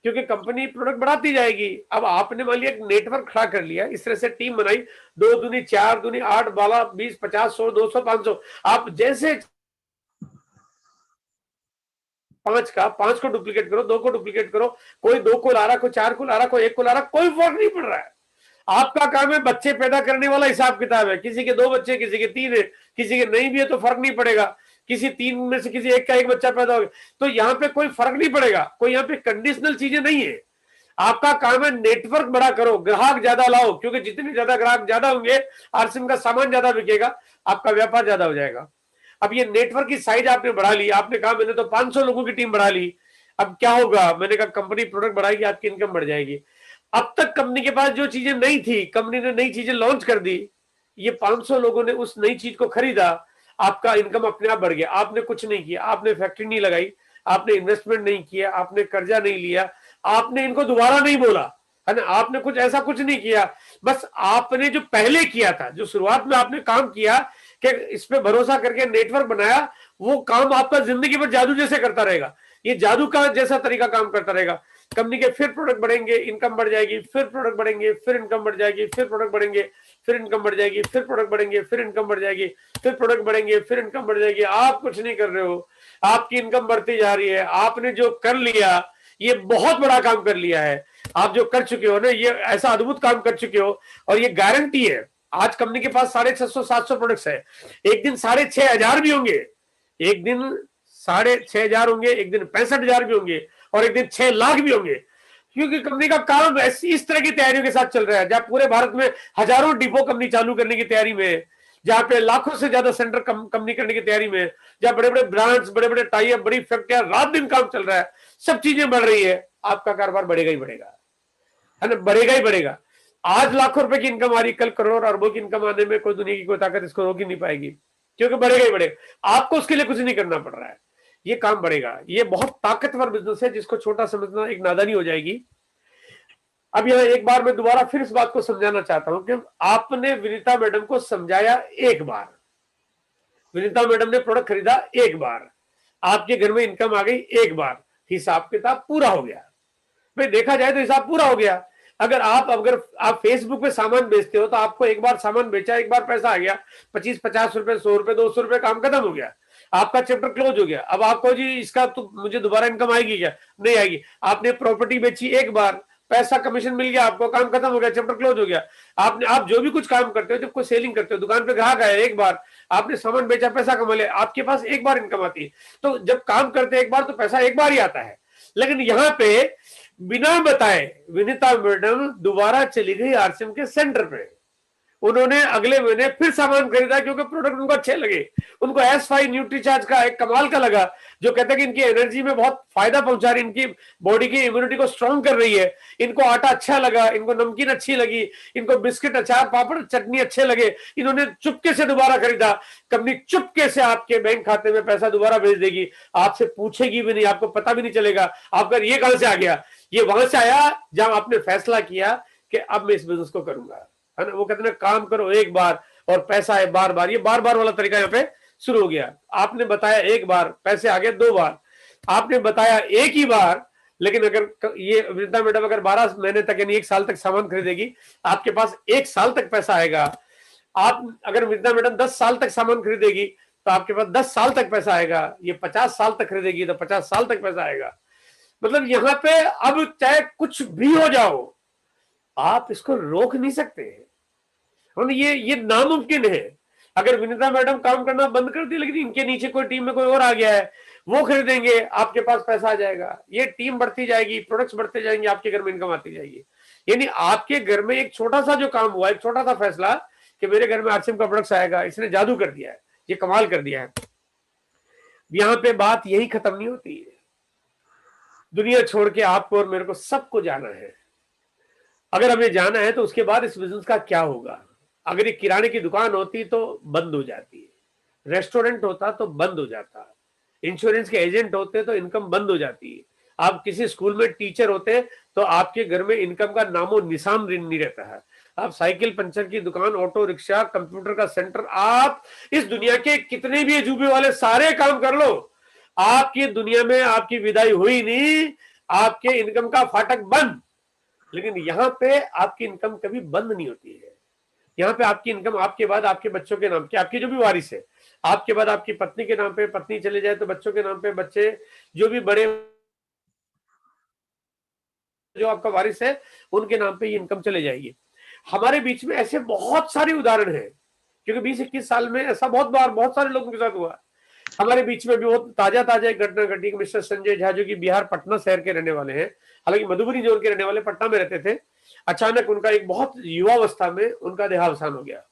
क्योंकि कंपनी प्रोडक्ट बढ़ाती जाएगी। अब आपने मान लिया एक नेटवर्क खड़ा कर लिया, इस तरह से टीम बनाई, 2 दूनी 4 दूनी 8 12 20 50 100 200 500, आप जैसे 5 को डुप्लीकेट करो, 2 को डुप्लीकेट करो, कोई 2 को ला रहा, कोई 4 को ला रहा, कोई 1 को ला रहा, कोई फर्क नहीं पड़ रहा है। आपका काम है बच्चे पैदा करने वाला हिसाब किताब है। किसी के 2 बच्चे, किसी के 3 है, किसी के नहीं भी है तो फर्क नहीं पड़ेगा। किसी 3 में से किसी एक का एक बच्चा पैदा हो गया, तो यहाँ पे कोई फर्क नहीं पड़ेगा। कोई यहाँ पे कंडीशनल चीजें नहीं है। आपका काम है नेटवर्क बड़ा करो, ग्राहक ज्यादा लाओ, क्योंकि जितने ज्यादा ग्राहक ज्यादा होंगे, आरसीएम का सामान ज्यादा बिकेगा, आपका व्यापार ज्यादा हो जाएगा। अब ये नेटवर्क की साइज आपने बढ़ा ली, आपने कहा मैंने तो 500 लोगों की टीम बढ़ा ली, अब क्या होगा? मैंने कहा कंपनी प्रोडक्ट बढ़ाएगी, आपकी इनकम बढ़ जाएगी। अब तक कंपनी के पास जो चीजें नहीं थी, कंपनी ने नई चीजें लॉन्च कर दी, ये 500 लोगों ने उस नई चीज को खरीदा, आपका इनकम अपने आप बढ़ गया। आपने कुछ नहीं किया, आपने फैक्ट्री नहीं लगाई, आपने इन्वेस्टमेंट नहीं किया, आपने कर्जा नहीं लिया, आपने इनको दोबारा नहीं बोला, है ना, आपने कुछ ऐसा कुछ नहीं किया। बस आपने जो पहले किया था, जो शुरुआत में आपने काम किया कि इस पे भरोसा करके नेटवर्क बनाया, वो काम आपका जिंदगी भर जादू जैसे करता रहेगा। ये जादू का जैसा तरीका काम करता रहेगा। कंपनी के फिर प्रोडक्ट बढ़ेंगे, इनकम बढ़ जाएगी, फिर प्रोडक्ट बढ़ेंगे, फिर इनकम बढ़ जाएगी, फिर प्रोडक्ट बढ़ेंगे, फिर इनकम बढ़ जाएगी, फिर प्रोडक्ट बढ़ेंगे, फिर इनकम बढ़ जाएगी, फिर प्रोडक्ट बढ़ेंगे, फिर इनकम बढ़ जाएगी। आप कुछ नहीं कर रहे हो, आपकी इनकम बढ़ती जा रही है। आपने जो कर लिया, ये बहुत बड़ा काम कर लिया है। आप जो कर चुके हो ना, ये ऐसा अद्भुत काम कर चुके हो, और ये गारंटी है। आज कंपनी के पास 650 700 प्रोडक्ट्स है, एक दिन 6,500 भी होंगे, एक दिन 6,500 होंगे, एक दिन 65,000 भी होंगे, और एक दिन 6 लाख भी होंगे। क्योंकि कंपनी का काम इस तरह की तैयारियों के साथ चल रहा है, जहां पूरे भारत में हजारों डिपो कंपनी चालू करने की तैयारी में है, जहां पे लाखों से ज्यादा सेंटर कंपनी करने की तैयारी में, जहां बड़े बड़े ब्रांड्स, बड़े बड़े टाई अप, बड़ी फैक्ट्रियां, रात दिन काम चल रहा है, सब चीजें बढ़ रही है। आपका कारोबार बढ़ेगा ही बढ़ेगा, है ना, बढ़ेगा ही बढ़ेगा। आज लाखों रुपए की इनकम आ रही, कल करोड़ अरबों की इनकम आने में कोई दुनिया की कोई ताकत इसको रोक ही नहीं पाएगी, क्योंकि बढ़ेगा ही बढ़ेगा। आपको उसके लिए कुछ नहीं करना पड़ रहा है, ये काम बढ़ेगा। ये बहुत ताकतवर बिजनेस है, जिसको छोटा समझना एक नादानी हो जाएगी। अब यहाँ एक बार मैं दोबारा फिर इस बात को समझाना चाहता हूं कि आपने विनीता मैडम को समझाया एक बार, विनीता मैडम ने प्रोडक्ट खरीदा एक बार, आपके घर में इनकम आ गई एक बार, हिसाब किताब पूरा हो गया। भाई देखा जाए तो हिसाब पूरा हो गया। अगर आप फेसबुक पे सामान बेचते हो तो आपको एक बार सामान बेचा, एक बार पैसा आ गया, 25-50 रुपए, 100 रुपए, 200 रुपए, काम खत्म हो गया, आपका चैप्टर क्लोज हो गया। अब आपको जी इसका तो मुझे दोबारा इनकम आएगी क्या? नहीं आएगी। आपने प्रॉपर्टी बेची एक बार, पैसा कमीशन मिल गया आपको, काम खत्म हो गया, चैप्टर क्लोज हो गया। आप जो भी कुछ काम करते हो, जब कोई सेलिंग करते हो, दुकान पे ग्राहक आया एक बार, आपने सामान बेचा, पैसा कमा लिया, आपके पास एक बार इनकम आती है। तो जब काम करते हैं एक बार तो पैसा एक बार ही आता है। लेकिन यहाँ पे बिना बताए विनीता मैडम दोबारा चली गई आरसीएम के सेंटर पे। उन्होंने अगले महीने फिर सामान खरीदा, क्योंकि प्रोडक्ट उनको अच्छे लगे। उनको S5 न्यूट्रीचार्ज का एक कमाल का लगा, जो कहते हैं कि इनकी एनर्जी में बहुत फायदा पहुंचा रही, इनकी बॉडी की इम्यूनिटी को स्ट्रांग कर रही है। इनको आटा अच्छा लगा, इनको नमकीन अच्छी लगी, इनको बिस्किट, अचार, पापड़, चटनी अच्छे लगे। इन्होंने चुपके से दोबारा खरीदा। कंपनी चुपके से आपके बैंक खाते में पैसा दोबारा भेज देगी, आपसे पूछेगी भी नहीं, आपको पता भी नहीं चलेगा आपका ये कहां से आ गया। ये वहां से आया जहां आपने फैसला किया कि अब मैं इस बिजनेस को करूंगा, है ना। वो कहते हैं काम करो एक बार और पैसा है बार बार। ये बार बार वाला तरीका यहाँ पे शुरू हो गया। आपने बताया एक बार, पैसे आ गए दो बार। आपने बताया एक ही बार, लेकिन अगर ये विनीता मैडम अगर 12 महीने तक यानी 1 साल तक सामान खरीदेगी, आपके पास 1 साल तक पैसा आएगा। आप अगर विनीता मैडम 10 साल तक सामान खरीदेगी तो आपके पास 10 साल तक पैसा आएगा। ये 50 साल तक खरीदेगी तो 50 साल तक पैसा आएगा। मतलब यहाँ पे अब चाहे कुछ भी हो जाओ, आप इसको रोक नहीं सकते। ये नामुमकिन है। अगर विनीता मैडम काम करना बंद कर दी, लेकिन इनके नीचे कोई टीम में कोई और आ गया है, वो खरीदेंगे, आपके पास पैसा आ जाएगा, ये टीम बढ़ती जाएगी, प्रोडक्ट्स बढ़ते जाएंगे, आपके घर में इनकम आती जाएगी। यानी आपके घर में एक छोटा सा जो काम हुआ, एक छोटा सा फैसला कि मेरे घर में आरसीएम का प्रोडक्ट्स आएगा, इसने जादू कर दिया है, ये कमाल कर दिया है। यहाँ पे बात यही खत्म नहीं होती है। दुनिया छोड़ के आपको और मेरे को सबको जाना है। अगर हमें जाना है तो उसके बाद इस बिजनेस का क्या होगा? अगर ये किराने की दुकान होती तो बंद हो जाती है, रेस्टोरेंट होता तो बंद हो जाता, इंश्योरेंस के एजेंट होते तो इनकम बंद हो जाती है, आप किसी स्कूल में टीचर होते तो आपके घर में इनकम का नामो निशान नहीं रहता है। आप साइकिल पंचर की दुकान, ऑटो रिक्शा, कंप्यूटर का सेंटर, आप इस दुनिया के कितने भी अजूबे वाले सारे काम कर लो, आपकी दुनिया में आपकी विदाई हुई नहीं, आपके इनकम का फाटक बंद। लेकिन यहाँ पे आपकी इनकम कभी बंद नहीं होती है। यहाँ पे आपकी इनकम आपके बाद आपके बच्चों के नाम के, आपके जो भी वारिस है, आपके बाद आपकी पत्नी के नाम पे, पत्नी चले जाए तो बच्चों के नाम पे, बच्चे जो भी बड़े जो आपका वारिस है उनके नाम पे ये इनकम चले जाएगी। हमारे बीच में ऐसे बहुत सारे उदाहरण हैं, क्योंकि 20-21 साल में ऐसा बहुत बार बहुत सारे लोगों के साथ हुआ। हमारे बीच में भी बहुत ताजा ताजा एक घटना घटी। मिस्टर संजय झा जो कि बिहार पटना शहर के रहने वाले हैं, हालांकि मधुबनी जोन के रहने वाले, पटना में रहते थे। अचानक उनका एक बहुत युवावस्था में उनका देहावसान हो गया,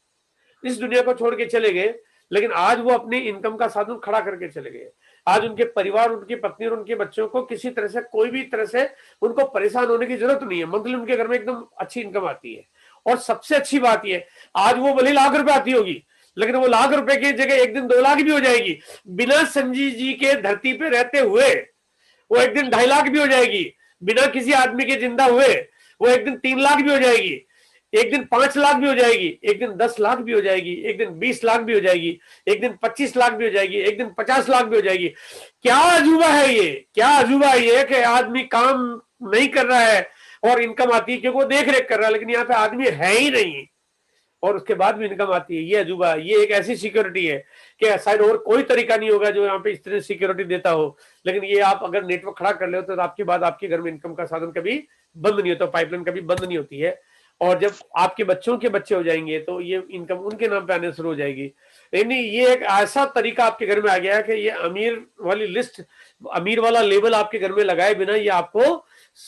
इस दुनिया को छोड़ के चले गए। लेकिन आज वो अपनी इनकम का साधन खड़ा करके चले गए। आज उनके परिवार, उनकी पत्नी और उनके बच्चों को किसी तरह से, कोई भी तरह से उनको परेशान होने की जरूरत नहीं है। मंथली उनके घर में एकदम अच्छी इनकम आती है। और सबसे अच्छी बात यह, आज वो भले लाख रुपए आती होगी, लेकिन वो लाख रुपए की जगह एक दिन 2 लाख भी हो जाएगी। बिना संजय जी के धरती पे रहते हुए वो एक दिन 2.5 लाख भी हो जाएगी। बिना किसी आदमी के जिंदा हुए वो एक दिन 3 लाख भी हो जाएगी, एक दिन 5 लाख भी हो जाएगी, एक दिन 10 लाख भी हो जाएगी, एक दिन 20 लाख भी हो जाएगी, एक दिन 25 लाख भी हो जाएगी, एक दिन 50 लाख भी हो जाएगी। क्या अजूबा है ये, क्या अजूबा है ये कि आदमी काम नहीं कर रहा है और इनकम आती है, क्योंकि वो देख रेख कर रहा है, लेकिन यहाँ पे आदमी है ही नहीं और उसके बाद भी इनकम आती है। ये अजूबा, ये एक ऐसी सिक्योरिटी है कि शायद और कोई तरीका नहीं होगा जो यहाँ पे इस तरह सिक्योरिटी देता हो। लेकिन ये आप अगर नेटवर्क खड़ा कर ले हो तो आपके बाद आपके घर में इनकम का साधन कभी बंद नहीं होता, पाइपलाइन कभी बंद नहीं होती है। और जब आपके बच्चों के बच्चे हो जाएंगे तो ये इनकम उनके नाम पे आने शुरू हो जाएगी। यानी ये एक ऐसा तरीका आपके घर में आ गया है कि ये अमीर वाली लिस्ट, अमीर वाला लेबल आपके घर में लगाए बिना ये आपको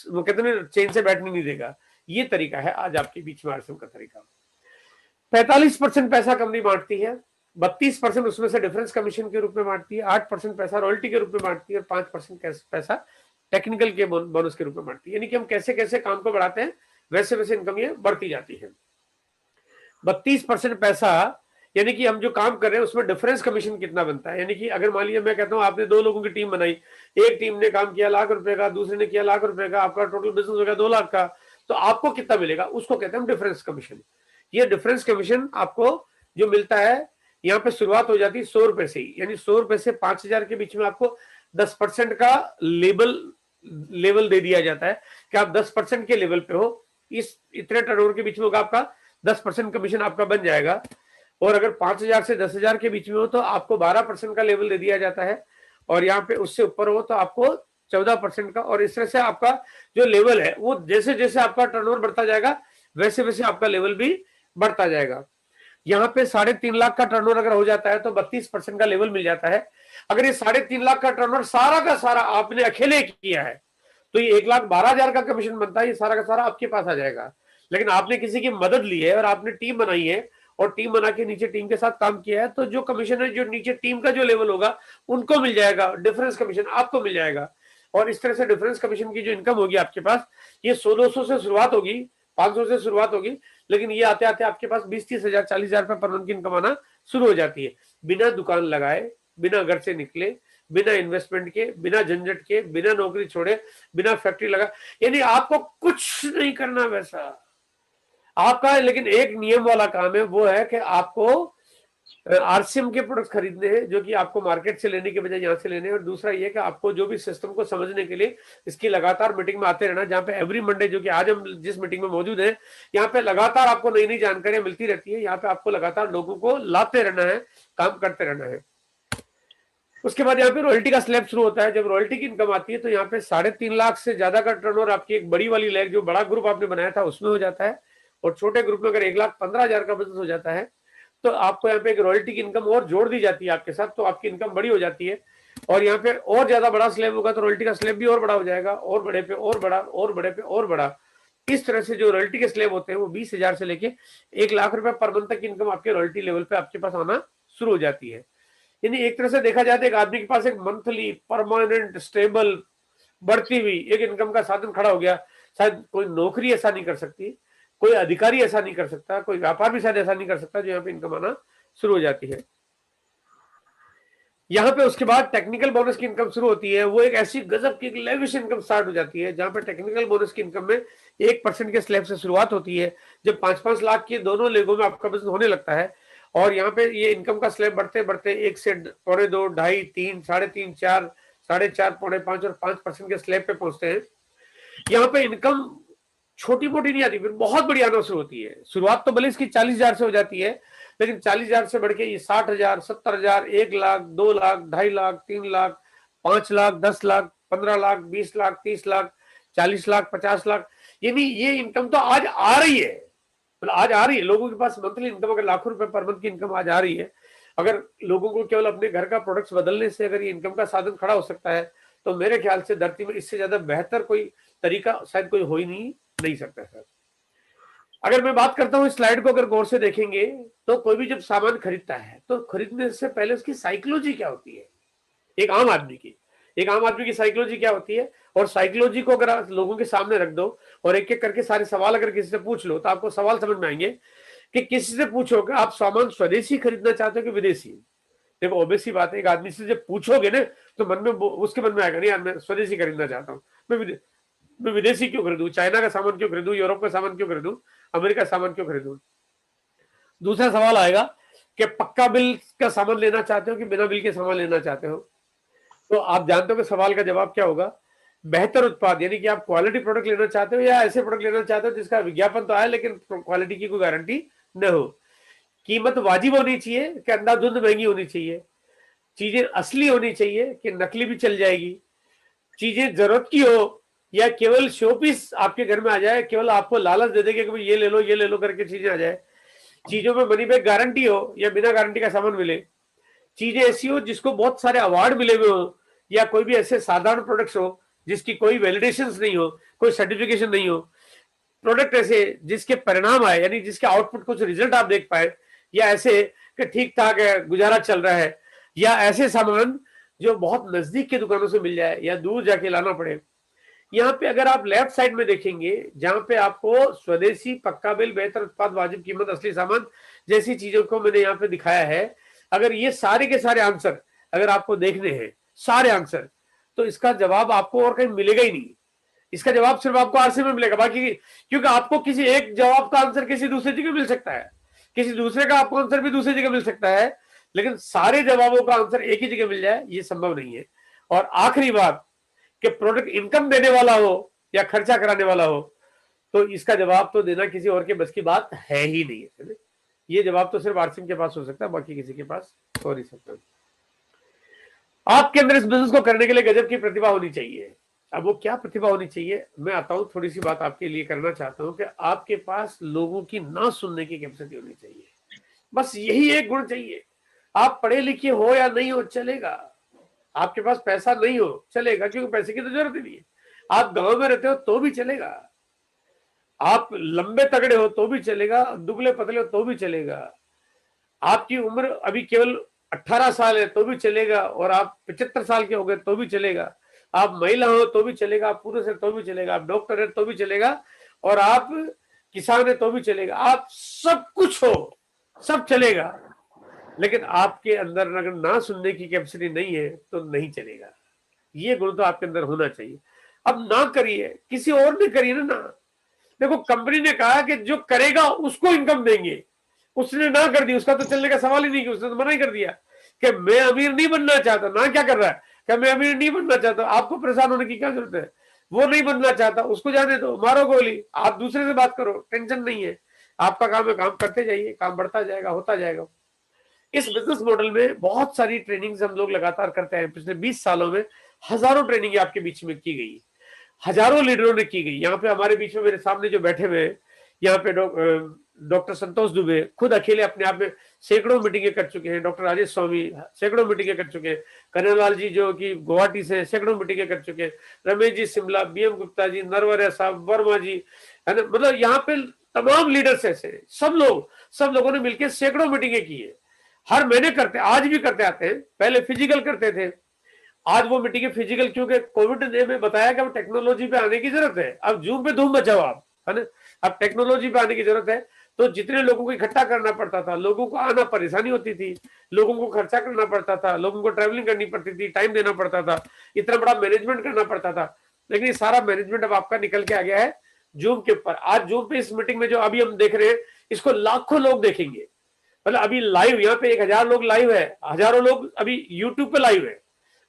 कहते हैं चैन से बैठने नहीं देगा। ये तरीका है आज आपके बीच में आरसीएम का तरीका। 45% पैसा कंपनी बांटती है, 32% उसमें से डिफरेंस कमीशन के रूप में बांटती है, 8% पैसा रॉयल्टी के रूप में बांटती है और 5% पैसा टेक्निकल के बोनस के रूप में बांटती है। यानी कि हम कैसे कैसे काम को बढ़ाते हैं वैसे वैसे इनकम ये बढ़ती जाती है। 32% पैसा, यानी कि हम जो काम कर रहे हैं उसमें डिफरेंस कमीशन कितना बनता है, यानी कि अगर मान लीजिए मैं कहता हूं आपने 2 लोगों की टीम बनाई, एक टीम ने काम किया ₹1,00,000 का, दूसरे ने किया ₹1,00,000 का, आपका टोटल बिजनेस हो गया 2 लाख का, तो आपको कितना मिलेगा उसको कहते हैं डिफरेंस कमीशन। ये डिफरेंस कमीशन आपको जो मिलता है, यहाँ पे शुरुआत हो जाती है ₹100 से ही, यानी ₹100 से 5,000 के बीच में आपको 10% का लेवल दे दिया जाता है कि आप 10% के लेवल पे हो, इस इतने टर्नओवर के बीच में होगा, आपका 10% कमीशन आपका बन जाएगा। और अगर 5,000 से 10,000 के बीच में हो तो आपको 12% का लेवल दे दिया जाता है, और यहाँ पे उससे ऊपर हो तो आपको 14% का। और इस तरह से आपका जो लेवल है वो जैसे जैसे आपका टर्नओवर बढ़ता जाएगा वैसे वैसे आपका लेवल भी बढ़ता जाएगा। यहाँ पे 3.5 लाख का टर्नओवर अगर हो जाता है तो 32% का लेवल मिल जाता है। अगर ये 3.5 लाख का टर्नओवर सारा का सारा आपने अकेले किया है तो ये 1,12,000 का कमीशन बनता है, ये सारा का सारा आपके पास आ जाएगा। लेकिन आपने किसी की मदद ली है और आपने टीम बनाई है और टीम बना के नीचे टीम के साथ काम किया है, तो जो कमीशन है जो नीचे टीम का जो लेवल होगा उनको मिल जाएगा, डिफरेंस कमीशन आपको मिल जाएगा। और इस तरह से डिफरेंस कमीशन की जो इनकम होगी आपके पास, ये 100-200 से शुरुआत होगी, 500 से शुरुआत होगी, लेकिन ये आते आते आपके पास 20-30 हजार 40 हजार रुपए पर मंथ की इनकम आना शुरू हो जाती है, बिना दुकान लगाए, बिना घर से निकले, बिना इन्वेस्टमेंट के, बिना झंझट के, बिना नौकरी छोड़े, बिना फैक्ट्री लगा, यानी आपको कुछ नहीं करना वैसा आपका। लेकिन एक नियम वाला काम है, वो है कि आपको आरसीएम के प्रोडक्ट खरीदने हैं जो कि आपको मार्केट से लेने के बजाय यहाँ से लेने हैं। और दूसरा ये कि आपको जो भी सिस्टम को समझने के लिए इसकी लगातार मीटिंग में आते रहना, जहाँ पे एवरी मंडे, जो कि आज हम जिस मीटिंग में मौजूद है, यहाँ पे लगातार आपको नई नई जानकारियां मिलती रहती है। यहाँ पे आपको लगातार लोगों को लाते रहना है, काम करते रहना है। उसके बाद यहाँ पे रॉयल्टी का स्लैब शुरू होता है। जब रॉयल्टी की इनकम आती है तो यहाँ पे 3.5 लाख से ज्यादा का टर्नओवर आपकी एक बड़ी वाली लेग, जो बड़ा ग्रुप आपने बनाया था, उसमें हो जाता है। और छोटे ग्रुप में अगर 1,15,000 का बिजनेस हो जाता है तो आपको यहाँ पे एक रॉयल्टी की इनकम और जोड़ दी जाती है आपके साथ, तो आपकी इनकम बड़ी हो जाती है। और यहाँ पे और ज्यादा बड़ा स्लैब होगा तो रॉयल्टी का स्लैब भी और बड़ा हो जाएगा, और बड़े पे और बड़ा, और बड़े पे और बड़ा। इस तरह से जो रॉयल्टी के स्लैब होते हैं वो 20,000 से लेके 1,00,000 रुपए पर मंथ तक की इनकम आपके रॉयल्टी लेवल पे आपके पास आना शुरू हो जाती है। यानी एक तरह से देखा जाए तो एक आदमी के पास एक मंथली परमानेंट स्टेबल बढ़ती हुई एक इनकम का साधन खड़ा हो गया। शायद कोई नौकरी ऐसा नहीं कर सकती, कोई अधिकारी ऐसा नहीं कर सकता, कोई व्यापार भी शायद ऐसा नहीं कर सकता, जो यहाँ पे इनकम आना शुरू हो जाती है। यहाँ पे उसके बाद टेक्निकल बोनस की इनकम शुरू होती है। वो एक ऐसी गजब की लेविश इनकम स्टार्ट हो जाती है, जहां पे टेक्निकल बोनस की इनकम में 1% के स्लैब से शुरुआत होती है। जब 5-5 लाख के दोनों लेगों में आपका बिजनेस होने लगता है, और यहाँ पे ये इनकम का स्लैब बढ़ते बढ़ते 1 से 2.25, 2.5, 3, 3.5, 4, 4.5, 4.5 और 5% के स्लैब पे पहुंचते हैं। यहाँ पे इनकम छोटी मोटी नहीं आती, फिर बहुत बड़ी आना शुरू होती है। शुरुआत तो भले इसकी 40,000 से हो जाती है, लेकिन 40,000 से बढ़ के ये 60,000, 70,000, 1,00,000, 2,00,000, 2.5 लाख, 3 लाख, 5 लाख, 10 लाख, 15 लाख, 20 लाख, 30 लाख, 40 लाख, 50 लाख, यानी ये इनकम तो आज आ रही है। मतलब आज आ रही है लोगों के पास मंथली इनकम, अगर लाखों रुपए पर मंथ की इनकम आज आ रही है। अगर लोगों को केवल अपने घर का प्रोडक्ट्स बदलने से अगर ये इनकम का साधन खड़ा हो सकता है, तो मेरे ख्याल से धरती में इससे ज्यादा बेहतर कोई तरीका शायद कोई हो ही नहीं सकता सर। अगर मैं बात करता हूँ इस स्लाइड को अगर गौर से देखेंगे, तो कोई भी जब सामान खरीदता है तो खरीदने से पहले उसकी साइकोलॉजी क्या होती है, एक आम आदमी की साइकोलॉजी क्या होती है। और साइकोलॉजी को अगर आप लोगों के सामने रख दो और एक एक करके सारे सवाल अगर किसी से पूछ लो, तो आपको सवाल समझ में आएंगे। कि किसी से पूछोगे आप सामान स्वदेशी खरीदना चाहते हो कि विदेशी। देखो ऑब्वियस सी बात है, एक आदमी से जब पूछोगे ना तो उसके मन में आएगा, नहीं यार मैं स्वदेशी खरीदना चाहता हूँ, मैं विदेशी क्यों खरीदूं, चाइना का सामान क्यों खरीदूं, यूरोप का सामान क्यों खरीदूं, अमेरिका का सामान क्यों खरीदूं। दूसरा सवाल आएगा कि पक्का बिल का सामान लेना चाहते हो कि बिना बिल के सामान लेना चाहते हो। तो आप जानते हो कि सवाल का जवाब क्या होगा, बेहतर उत्पाद, यानी कि आप क्वालिटी प्रोडक्ट लेना चाहते हो या ऐसे प्रोडक्ट लेना चाहते हो जिसका विज्ञापन तो आए लेकिन क्वालिटी की कोई गारंटी न हो। कीमत वाजिब होनी चाहिए कि अंधाधुंध महंगी होनी चाहिए, चीजें असली होनी चाहिए कि नकली भी चल जाएगी, चीजें जरूरत की हो या केवल शोपीस आपके घर में आ जाए, केवल आपको लालच दे देंगे कि ये ले लो करके चीजें आ जाए। चीजों में मनी बैक गारंटी हो या बिना गारंटी का सामान मिले। चीजें ऐसी हो जिसको बहुत सारे अवार्ड मिले हुए हो, या कोई भी ऐसे साधारण प्रोडक्ट्स हो जिसकी कोई वैलिडेशन नहीं हो, कोई सर्टिफिकेशन नहीं हो। प्रोडक्ट ऐसे जिसके परिणाम आए, यानी जिसके आउटपुट कुछ रिजल्ट आप देख पाए, या ऐसे कि ठीक ठाक है गुजारा चल रहा है, या ऐसे सामान जो बहुत नजदीक के दुकानों से मिल जाए या दूर जाके लाना पड़े। यहाँ पे अगर आप लेफ्ट साइड में देखेंगे, जहां पे आपको स्वदेशी, पक्का बिल, बेहतर उत्पाद, वाजिब कीमत, असली सामान जैसी चीजों को मैंने यहाँ पे दिखाया है, अगर ये सारे के सारे आंसर अगर आपको देखने हैं, सारे आंसर, तो इसका जवाब आपको और कहीं मिलेगा ही नहीं। इसका जवाब सिर्फ आपको आरसी में मिलेगा, बाकी क्योंकि आपको किसी एक जवाब का आंसर किसी दूसरी जगह मिल सकता है, किसी दूसरे का आपको आंसर भी दूसरी जगह मिल सकता है, लेकिन सारे जवाबों का आंसर एक ही जगह मिल जाए ये संभव नहीं है। और आखिरी बात कि प्रोडक्ट इनकम देने वाला हो या खर्चा कराने वाला हो, तो इसका जवाब तो देना किसी और के बस की बात है ही नहीं है। ये जवाब तो सिर्फ आरसीएम के पास हो सकता है, बाकी किसी के पास हो नहीं सकता। आपके अंदर इस बिजनेस को करने के लिए गजब की प्रतिभा होनी चाहिए। अब वो क्या प्रतिभा होनी चाहिए, मैं आता हूं, थोड़ी सी बात आपके लिए करना चाहता हूं कि आपके पास लोगों की ना सुनने की कैपेसिटी होनी चाहिए। बस यही एक गुण चाहिए। आप पढ़े लिखे हो या नहीं हो चलेगा, आपके पास पैसा नहीं हो चलेगा, क्योंकि पैसे की तो जरूरत ही नहीं है। आप गांव में रहते हो तो भी चलेगा, आप लंबे तगड़े हो तो भी चलेगा, दुबले पतले हो तो भी चलेगा, आपकी उम्र अभी केवल 18 साल है तो भी चलेगा, और आप 75 साल के हो गए तो भी चलेगा, आप महिला हो तो भी चलेगा, आप पुरुष है तो भी चलेगा, आप डॉक्टर है तो भी चलेगा, और आप किसान है तो भी चलेगा, आप सब कुछ हो, सब चलेगा। लेकिन आपके अंदर अगर ना सुनने की कैपेसिटी नहीं है तो नहीं चलेगा। ये गुण तो आपके अंदर होना चाहिए। अब ना करिए, किसी और ने करिए ना। देखो, कंपनी ने कहा कि जो करेगा उसको इनकम देंगे, उसने ना कर दी, उसका तो चलने का सवाल ही नहीं, कि उसने तो मना ही कर दिया कि मैं अमीर नहीं बनना चाहता। ना क्या कर रहा है कि मैं अमीर नहीं बनना चाहता। आपको परेशान होने की क्या जरूरत है, वो नहीं बनना चाहता, उसको जाने दो, मारो गोली, आप दूसरे से बात करो, टेंशन नहीं है। आपका काम है, काम करते जाइए, काम बढ़ता जाएगा, होता जाएगा। इस बिजनेस मॉडल में बहुत सारी ट्रेनिंग्स हम लोग लगातार करते हैं। पिछले 20 सालों में हजारों ट्रेनिंग आपके बीच में की गई, हजारों लीडरों ने की गई। यहाँ पे हमारे बीच में मेरे सामने जो बैठे हुए हैं, यहाँ पे डॉक्टर संतोष दुबे खुद अकेले अपने आप में सैकड़ों मीटिंगें कर चुके हैं, डॉक्टर राजेश स्वामी सैकड़ों मीटिंगें कर चुके हैं, कन्हैयालाल जी जो कि गुवाहाटी से सैकड़ों मीटिंगें कर चुके हैं, रमेश जी शिमला, बीएम गुप्ता जी, नरवरे साहब, वर्मा जी, है ना, मतलब यहाँ पे तमाम लीडर्स ऐसे सब लोगों ने मिलकर सैकड़ों मीटिंगें की है। हर महीने करते, आज भी करते आते हैं, पहले फिजिकल करते थे, आज वो मीटिंग फिजिकल, क्योंकि कोविड ने में बताया कि अब टेक्नोलॉजी पे आने की जरूरत है। अब जूम पे धूम मचाओ आप, है ना, अब टेक्नोलॉजी पे आने की जरूरत है। तो जितने लोगों को इकट्ठा करना पड़ता था, लोगों को आना परेशानी होती थी, लोगों को खर्चा करना पड़ता था, लोगों को ट्रैवलिंग करनी पड़ती थी, टाइम देना पड़ता था, इतना बड़ा मैनेजमेंट करना पड़ता था। लेकिन ये सारा मैनेजमेंट अब आपका निकल के आ गया है जूम के ऊपर। आज जूम पे इस मीटिंग में जो अभी हम देख रहे हैं, इसको लाखों लोग देखेंगे। मतलब अभी लाइव यहाँ पे 1000 लोग लाइव है, हजारों लोग अभी यूट्यूब पे लाइव है,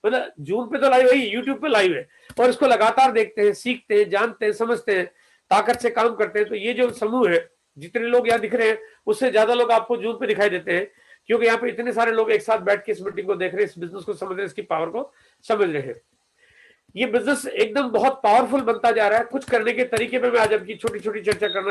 मतलब जूम पे तो लाइव है, यूट्यूब पे लाइव है, और इसको लगातार देखते हैं, सीखते हैं, जानते हैं, समझते हैं, ताकत से काम करते हैं। तो ये जो समूह है, जितने लोग यहाँ दिख रहे हैं, उससे ज्यादा लोग आपको जूम पे दिखाई देते हैं, क्योंकि यहाँ पे इतने सारे लोग एक साथ बैठ के इस मीटिंग को देख रहे हैं, इस बिजनेस को समझ रहे हैं, इसकी पावर को समझ रहे हैं। ये बिजनेस एकदम बहुत पावरफुल बनता जा रहा है। कुछ करने के तरीके पे मैं आज आपकी छोटी छोटी चर्चा करना